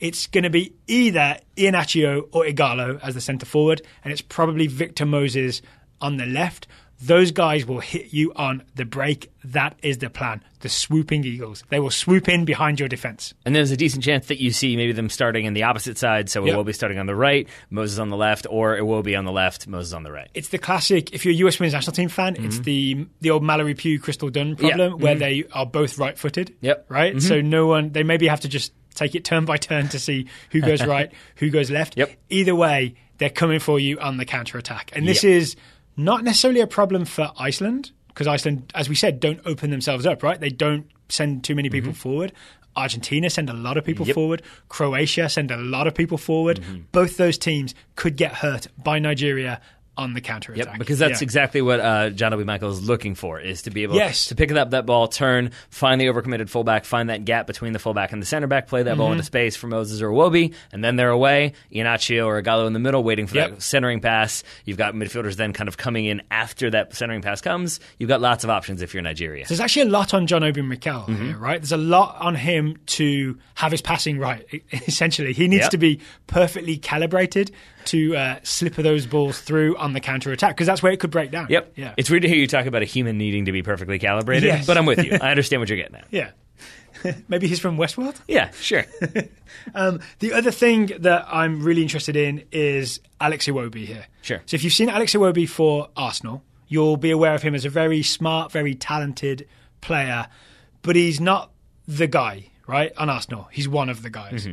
It's going to be either Iheanacho or Igalo as the centre forward, and it's probably Victor Moses on the left. Those guys will hit you on the break. That is the plan. The Swooping Eagles. They will swoop in behind your defense. And there's a decent chance that you see maybe them starting in the opposite side, so it will be starting on the right, Moses on the left, or it will be on the left, Moses on the right. It's the classic, if you're a US Women's National Team fan, it's the old Mallory Pugh, Crystal Dunn problem, where they are both right-footed, right? Mm-hmm. So they maybe have to just take it turn by turn to see who goes right, who goes left. Yep. Either way, they're coming for you on the counter-attack. And this is not necessarily a problem for Iceland, because Iceland, as we said, don't open themselves up, right? They don't send too many people forward. Argentina send a lot of people forward. Croatia send a lot of people forward. Both those teams could get hurt by Nigeria on the counter-attack. Yep, because that's exactly what John Obi Mikel is looking for, is to be able to pick up that ball, turn, find the overcommitted fullback, find that gap between the fullback and the center back, play that ball into space for Moses or Iwobi, and then they're away. Iheanacho or Igalo in the middle waiting for that centering pass. You've got midfielders then kind of coming in after that centering pass comes. You've got lots of options if you're Nigeria. There's actually a lot on John Obi Mikel here, right? There's a lot on him to have his passing right, essentially. He needs to be perfectly calibrated to slip those balls through on the counter-attack, because that's where it could break down. Yep. Yeah. It's weird to hear you talk about a human needing to be perfectly calibrated, but I'm with you. I understand what you're getting at. Yeah. Maybe he's from Westworld? Yeah, sure. The other thing that I'm really interested in is Alex Iwobi here. Sure. So if you've seen Alex Iwobi for Arsenal, you'll be aware of him as a very smart, very talented player, but he's not the guy, right, on Arsenal. He's one of the guys.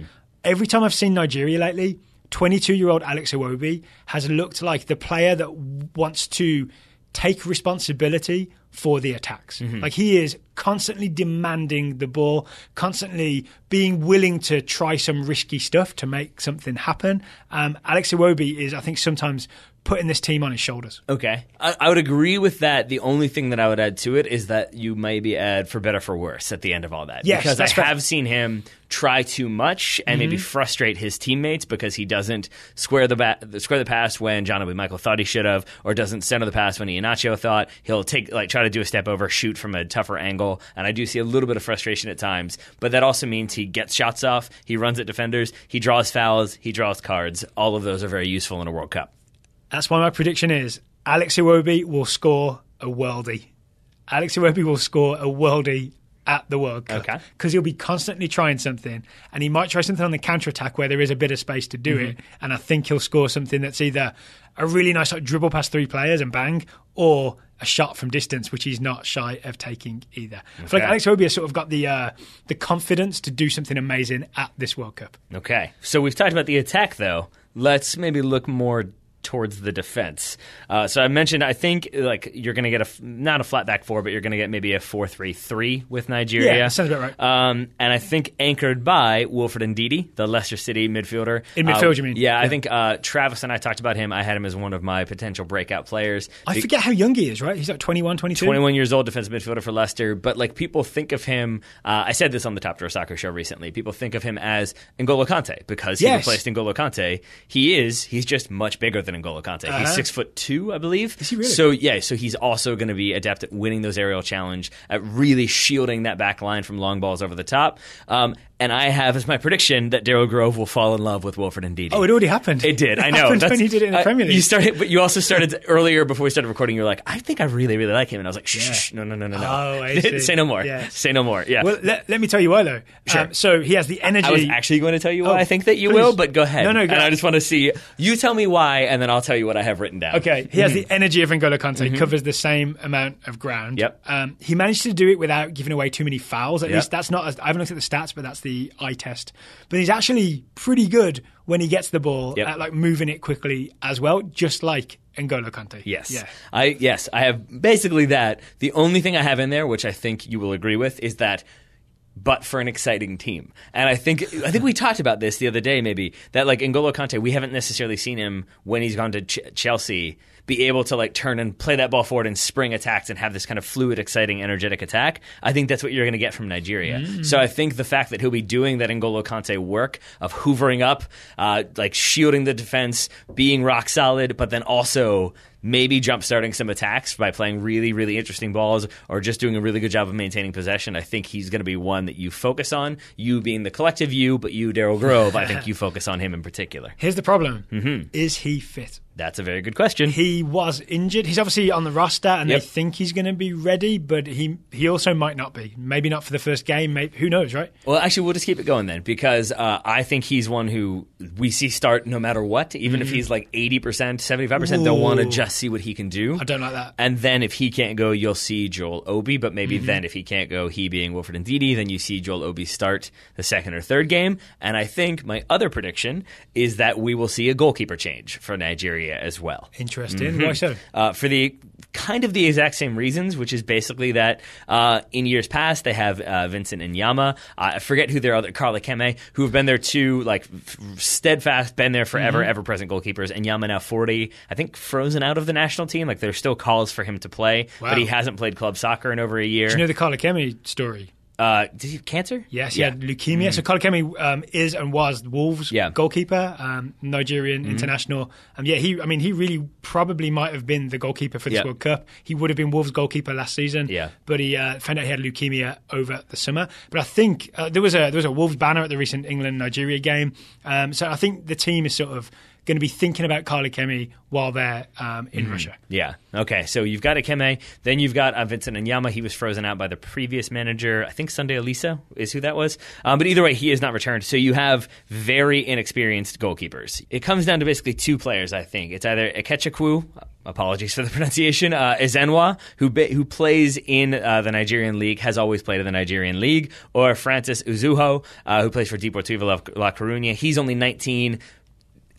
Every time I've seen Nigeria lately, 22-year-old Alex Iwobi has looked like the player that wants to take responsibility for the attacks. Like, he is constantly demanding the ball, constantly being willing to try some risky stuff to make something happen. Alex Iwobi is, I think, sometimes putting this team on his shoulders. Okay. I would agree with that. The only thing that I would add to it is that you maybe add for better for worse at the end of all that. Yes, because I have seen him try too much and maybe frustrate his teammates because he doesn't square the pass when John Obi Mikel thought he should have, or doesn't center the pass when Iheanacho thought. He'll try to do a step over, shoot from a tougher angle, and I do see a little bit of frustration at times. But that also means he gets shots off, he runs at defenders, he draws fouls, he draws cards. All of those are very useful in a World Cup. That's why my prediction is Alex Iwobi will score a worldie. Alex Iwobi will score a worldie at the World Cup. Okay. Because he'll be constantly trying something, and he might try something on the counter-attack where there is a bit of space to do it, and I think he'll score something that's either a really nice dribble past 3 players and bang, or a shot from distance, which he's not shy of taking either. Okay. I feel like Alex Iwobi has sort of got the confidence to do something amazing at this World Cup. Okay. So we've talked about the attack, though. Let's maybe look more towards the defense. So I mentioned, I think you're going to get not a flat back 4, but you're going to get maybe a 4-3-3 with Nigeria. Yeah, that sounds about right. And I think anchored by Wilfred Ndidi, the Leicester City midfielder. In midfield, you mean? Yeah, I think Travis and I talked about him. I had him as one of my potential breakout players. I forget how young he is, right? He's like 21, 22? 21 years old, defensive midfielder for Leicester. But people think of him, I said this on the Top Drawer Soccer show recently, people think of him as N'Golo Kante because he replaced N'Golo Kante. He's just much bigger than N'Golo Kante. He's 6'2", I believe. Is he really? So he's also going to be adept at winning those aerial challenge, at really shielding that back line from long balls over the top. And I have as my prediction that Daryl Grove will fall in love with Wilfred Ndidi. Oh, it already happened. It did. I know. Happened when he did it in the Premier League. But you also started earlier before we started recording. You were like, I think I really, really like him, and I was like, shh, no. Oh, I see. Say no more. Yeah. Say no more. Yeah. Well, let me tell you why though. Sure. So he has the energy. I was actually going to tell you why I think that you please. will, but go ahead. No, and I just want to see you tell me why, and then I'll tell you what I have written down. Okay, he has the energy of N'Golo Kante, covers the same amount of ground. Yep. He managed to do it without giving away too many fouls. At Yep. least that's not. I haven't looked at the stats, but that's the eye test. But he's actually pretty good when he gets the ball at moving it quickly as well, just like N'Golo Kante. Yes. Yeah. I have basically that. The only thing I have in there, which I think you will agree with, is that but for an exciting team. And I think we talked about this the other day maybe, that N'Golo Kante, we haven't necessarily seen him when he's gone to Chelsea be able to turn and play that ball forward and spring attacks and have this kind of fluid, exciting, energetic attack. I think that's what you're going to get from Nigeria. So I think the fact that he'll be doing that N'Golo Kante work of hoovering up, shielding the defense, being rock solid, but then also maybe jump-starting some attacks by playing really, really interesting balls or just doing a really good job of maintaining possession. I think he's going to be one that you focus on, you being the collective you, but you, Daryl Grove, I think you focus on him in particular. Here's the problem. Is he fit? That's a very good question. He was injured. He's obviously on the roster, and they think he's going to be ready, but he also might not be. Maybe not for the first game. Maybe, who knows, right? Well, actually, we'll just keep it going then, because I think he's one who we see start no matter what. Even if he's 80%, 75%, they'll want to just see what he can do. I don't like that. And then if he can't go, you'll see Joel Obi, but maybe then if he can't go, he being Wilfred Ndidi, then you see Joel Obi start the second or third game. And I think my other prediction is that we will see a goalkeeper change for Nigeria as well. Interesting. Why so? For the kind of the exact same reasons, which is basically that in years past they have Vincent Nyama. I forget who their other Carla Keme, who have been there too, steadfast, been there forever, ever present goalkeepers. And Nyama now 40, I think, frozen out of the national team. There's still calls for him to play, but he hasn't played club soccer in over a year. Do you know the Carla Keme story? Did he have cancer? Yes, he had leukemia. So Carla Keme is and was Wolves goalkeeper, Nigerian international. He really probably might have been the goalkeeper for this World Cup. He would have been Wolves goalkeeper last season. But he found out he had leukemia over the summer. But I think there was a Wolves banner at the recent England-Nigeria game. So I think the team is sort of going to be thinking about Carla Keme while they're in Russia. Yeah. Okay. So you've got Keme. Then you've got Vincent Nyama. He was frozen out by the previous manager. I think Sunday Alisa is who that was. But either way, he has not returned. So you have very inexperienced goalkeepers. It comes down to basically two players, I think. It's either Ekechukwu, apologies for the pronunciation, Ezenwa, who plays in the Nigerian league, has always played in the Nigerian league, or Francis Uzuho, who plays for Deportivo La Coruña. He's only 19,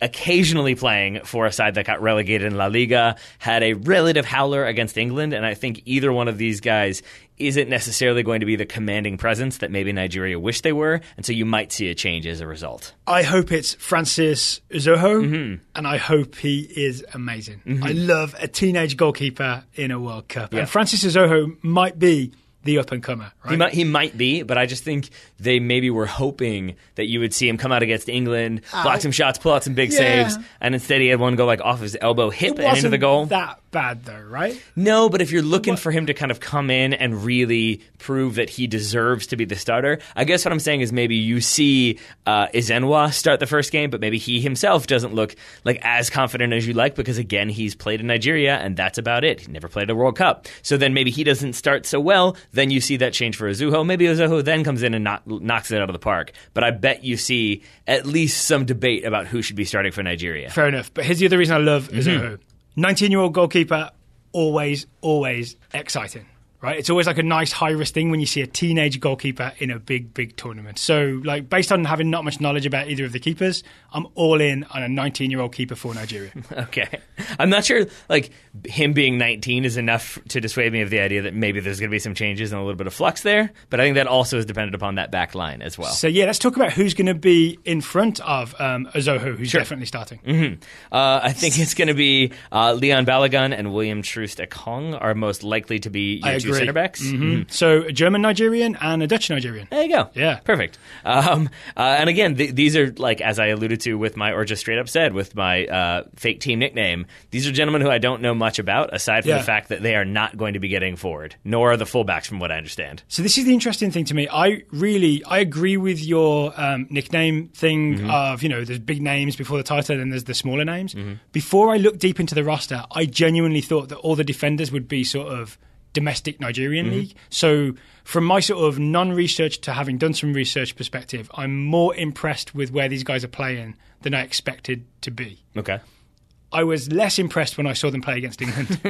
occasionally playing for a side that got relegated in La Liga, had a relative howler against England, and I think either one of these guys isn't necessarily going to be the commanding presence that maybe Nigeria wish they were, and so you might see a change as a result. I hope it's Francis Uzoho, and I hope he is amazing. I love a teenage goalkeeper in a World Cup, and Francis Uzoho might be the up-and-comer, right? He might be, but I just think they maybe were hoping that you would see him come out against England, block some shots, pull out some big saves, and instead he had one go like off his elbow, hip, and into the goal. That bad though, right? No, but if you're looking for him to kind of come in and really prove that he deserves to be the starter, I guess what I'm saying is maybe you see Izenwa start the first game, but maybe he himself doesn't look like as confident as you like because, again, he's played in Nigeria, and that's about it. He never played a World Cup. So then maybe he doesn't start so well. Then you see that change for Azuho. Maybe Azuho then comes in and knocks it out of the park. But I bet you see at least some debate about who should be starting for Nigeria. Fair enough. But here's the other reason I love Azuho. 19-year-old goalkeeper, always exciting, right? It's always like a nice high-risk thing when you see a teenage goalkeeper in a big tournament. So, like, based on having not much knowledge about either of the keepers, I'm all in on a 19-year-old keeper for Nigeria. Okay. I'm not sure, like, him being 19 is enough to dissuade me of the idea that maybe there's going to be some changes and a little bit of flux there, but I think that also is dependent upon that back line as well. So, yeah, let's talk about who's going to be in front of Azuho, who's definitely starting. I think it's going to be Leon Balogun and William Troost-Ekong are most likely to be your two center backs. So a German-Nigerian and a Dutch-Nigerian. There you go. Yeah. Perfect. And again, these are, like, as I alluded to with my, or just straight up said, with my fake team nickname, these are gentlemen who I don't know much about, aside from the fact that they are not going to be getting forward, nor are the fullbacks, from what I understand. So this is the interesting thing to me. I agree with your nickname thing of, there's big names before the title and there's the smaller names. Before I looked deep into the roster, I genuinely thought that all the defenders would be sort of domestic Nigerian league. So from my sort of non-research to having done some research perspective, I'm more impressed with where these guys are playing than I expected to be. Okay. I was less impressed when I saw them play against England.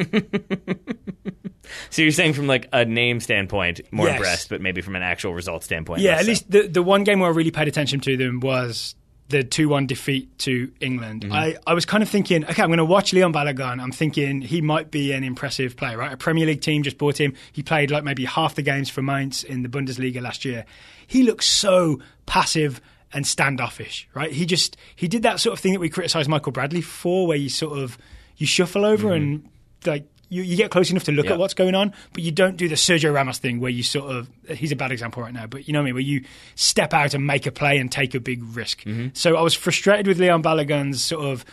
So you're saying from like a name standpoint, more impressed, but maybe from an actual result standpoint. Yeah, at least the one game where I really paid attention to them was the 2-1 defeat to England. I was kind of thinking, okay, I'm going to watch Leon Balogun. I'm thinking he might be an impressive player, right? A Premier League team just bought him. He played like maybe half the games for Mainz in the Bundesliga last year. He looks so passive and standoffish, right? He did that sort of thing that we criticised Michael Bradley for, where you shuffle over and like you get close enough to look at what's going on, but you don't do the Sergio Ramos thing where you he's a bad example right now, but you know what I mean, where you step out and make a play and take a big risk. So I was frustrated with Leon Balogun's sort of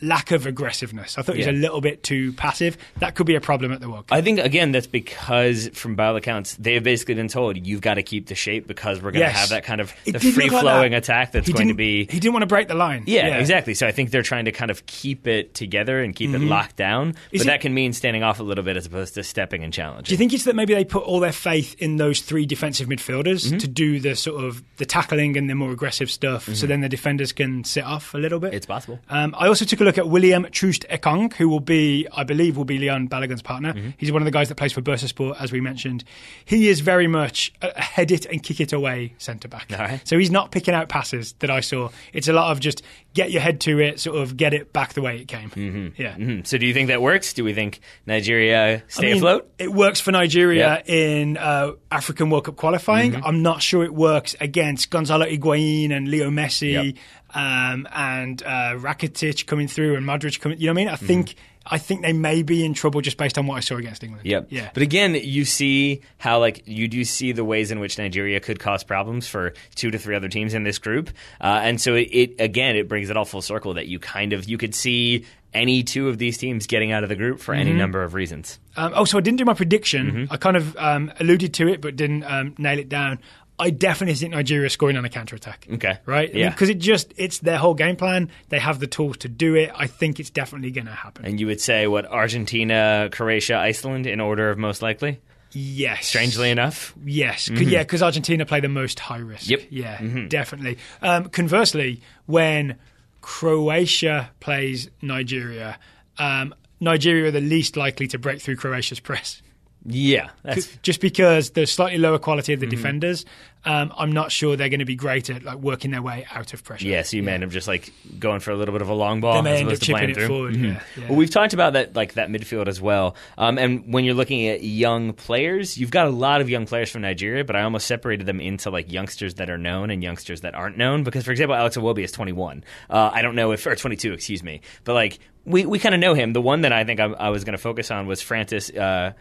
lack of aggressiveness. I thought he was a little bit too passive. That could be a problem at the World Cup. I think, again, that's because, from by all accounts, they have basically been told, you've got to keep the shape because we're going to have that kind of the free-flowing attack that's going to be... He didn't want to break the line. Yeah, exactly. So I think they're trying to kind of keep it together and keep it locked down, but that can mean standing off a little bit as opposed to stepping and challenging. Do you think it's that maybe they put all their faith in those three defensive midfielders to do the sort of the tackling and the more aggressive stuff, so then the defenders can sit off a little bit? It's possible. I also took a look at William Troost-Ekong, who I believe will be Leon Balogun's partner. He's one of the guys that plays for Bursaspor, as we mentioned. He is very much a head it and kick it away centre-back. Right. So he's not picking out passes that I saw. It's a lot of just get your head to it, sort of get it back the way it came. So do you think that works? Do we think Nigeria stay afloat? It works for Nigeria in African World Cup qualifying. I'm not sure it works against Gonzalo Higuain and Leo Messi and Rakitic coming through and Modric coming. You know what I mean? I think they may be in trouble just based on what I saw against England. Yeah. But again, you see how you do see the ways in which Nigeria could cause problems for 2 to 3 other teams in this group. And so it brings it all full circle that you could see any 2 of these teams getting out of the group for any number of reasons. So I didn't do my prediction. I kind of alluded to it but didn't nail it down. I definitely think Nigeria is scoring on a counter-attack. Okay. Right? Yeah. Because it's their whole game plan. They have the tools to do it. I think it's definitely going to happen. And you would say, Argentina, Croatia, Iceland in order of most likely? Yes. Strangely enough? Yes. Because Argentina play the most high risk. Yep. Yeah, definitely. Conversely, when Croatia plays Nigeria, Nigeria are the least likely to break through Croatia's press. Yeah. Just because the slightly lower quality of the defenders, I'm not sure they're going to be great at working their way out of pressure. Yeah, so you may end up just going for a little bit of a long ball as opposed to playing through. Forward. Yeah. Well, we've talked about that midfield as well. And when you're looking at young players, you've got a lot of young players from Nigeria, but I almost separated them into youngsters that are known and youngsters that aren't known. Because, for example, Alex Iwobi is 21. I don't know or 22, excuse me. But We kind of know him. The one that I think I was going to focus on was Ogenyi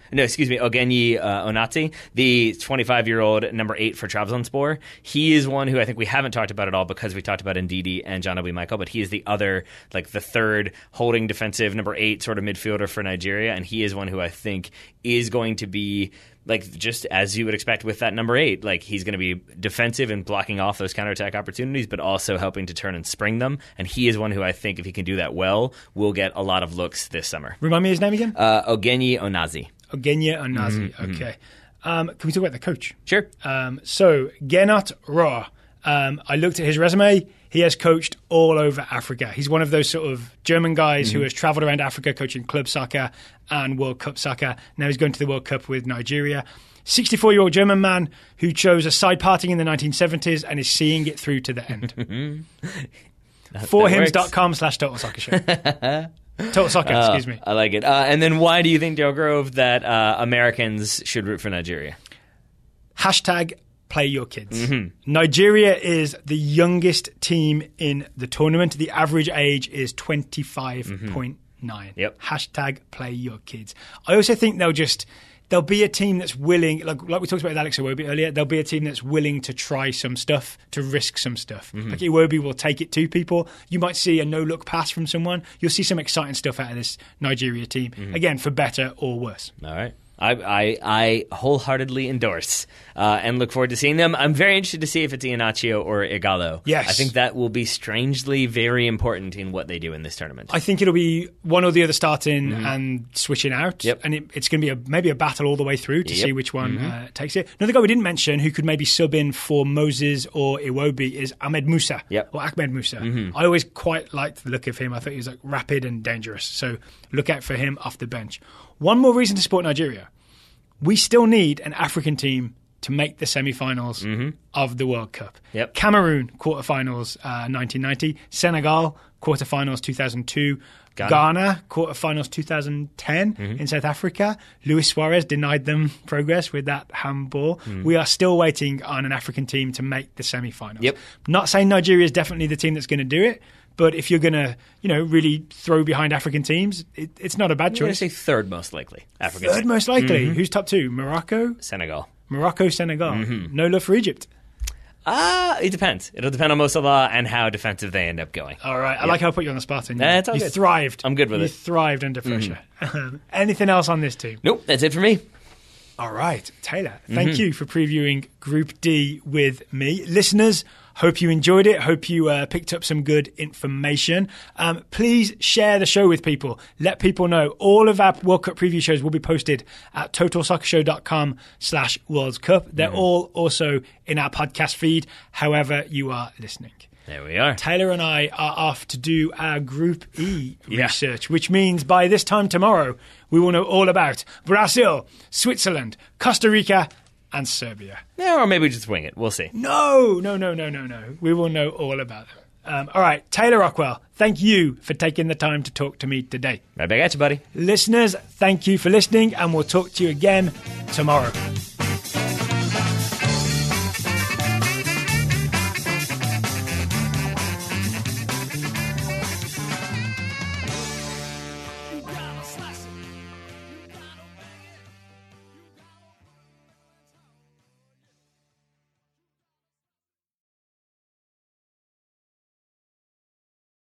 Onatsi, the 25-year-old number 8 for Trabzonspor. He is one who I think we haven't talked about at all because we talked about Ndidi and John Obi Michael, but he is the other, like the third holding defensive number 8 sort of midfielder for Nigeria, and he is one who I think is going to be like just as you would expect with that number 8, like he's going to be defensive and blocking off those counterattack opportunities, but also helping to turn and spring them. And he is one who I think if he can do that well, will get a lot of looks this summer. Remind me his name again? Ogenyi Onatsi. Ogenyi Onatsi. Okay. Can we talk about the coach? Sure. So Gernot Rohr. I looked at his resume. He has coached all over Africa. He's one of those sort of German guys who has traveled around Africa coaching club soccer and World Cup soccer. Now he's going to the World Cup with Nigeria. 64-year-old German man who chose a side parting in the 1970s and is seeing it through to the end. Forhims.com/Total Soccer Show. Total Soccer, excuse me. I like it. And then why do you think, Dale Grove, that Americans should root for Nigeria? Hashtag play your kids. Nigeria is the youngest team in the tournament. The average age is 25.9. Yep. Hashtag play your kids. I also think there'll be a team that's willing, like we talked about with Alex Iwobi earlier, there'll be a team that's willing to try some stuff, to risk some stuff. Like Iwobi will take it to people. You might see a no-look pass from someone. You'll see some exciting stuff out of this Nigeria team. Again, for better or worse. All right. I wholeheartedly endorse and look forward to seeing them. I'm very interested to see if it's Iheanacho or Igalo. Yes. I think that will be strangely very important in what they do in this tournament. I think it'll be one or the other starting and switching out. Yep. And it's going to be maybe a battle all the way through to see which one takes it. Another guy we didn't mention who could maybe sub in for Moses or Iwobi is Ahmed Musa. Or Ahmed Musa. I always quite liked the look of him. I thought he was like rapid and dangerous. So look out for him off the bench. One more reason to support Nigeria. We still need an African team to make the semi-finals of the World Cup. Yep. Cameroon, quarterfinals 1990. Senegal, quarterfinals 2002. Ghana, quarterfinals 2010 in South Africa. Luis Suarez denied them progress with that handball. We are still waiting on an African team to make the semi-finals. Yep. Not saying Nigeria is definitely the team that's going to do it, but if you're going to, really throw behind African teams, it's not a bad choice. I'm going to say third most likely. African Third team. most likely. Who's top 2? Morocco? Senegal. Morocco, Senegal. No love for Egypt. It depends. It'll depend on Mo Salah and how defensive they end up going. All right. I like how I put you on the spot. It's all you good. Thrived. I'm good with it. You thrived under pressure. Anything else on this team? Nope. That's it for me. All right. Taylor, thank you for previewing Group D with me. Listeners, hope you enjoyed it. Hope you picked up some good information. Please share the show with people. Let people know. All of our World Cup preview shows will be posted at totalsoccershow.com/World Cup. They're all also in our podcast feed, however you are listening. There we are. Taylor and I are off to do our Group E research, which means by this time tomorrow, we will know all about Brazil, Switzerland, Costa Rica, and Serbia. Yeah, or maybe just wing it. We'll see. No. We will know all about them. All right, Taylor Rockwell, thank you for taking the time to talk to me today. Right back at you, buddy. Listeners, thank you for listening, and we'll talk to you again tomorrow.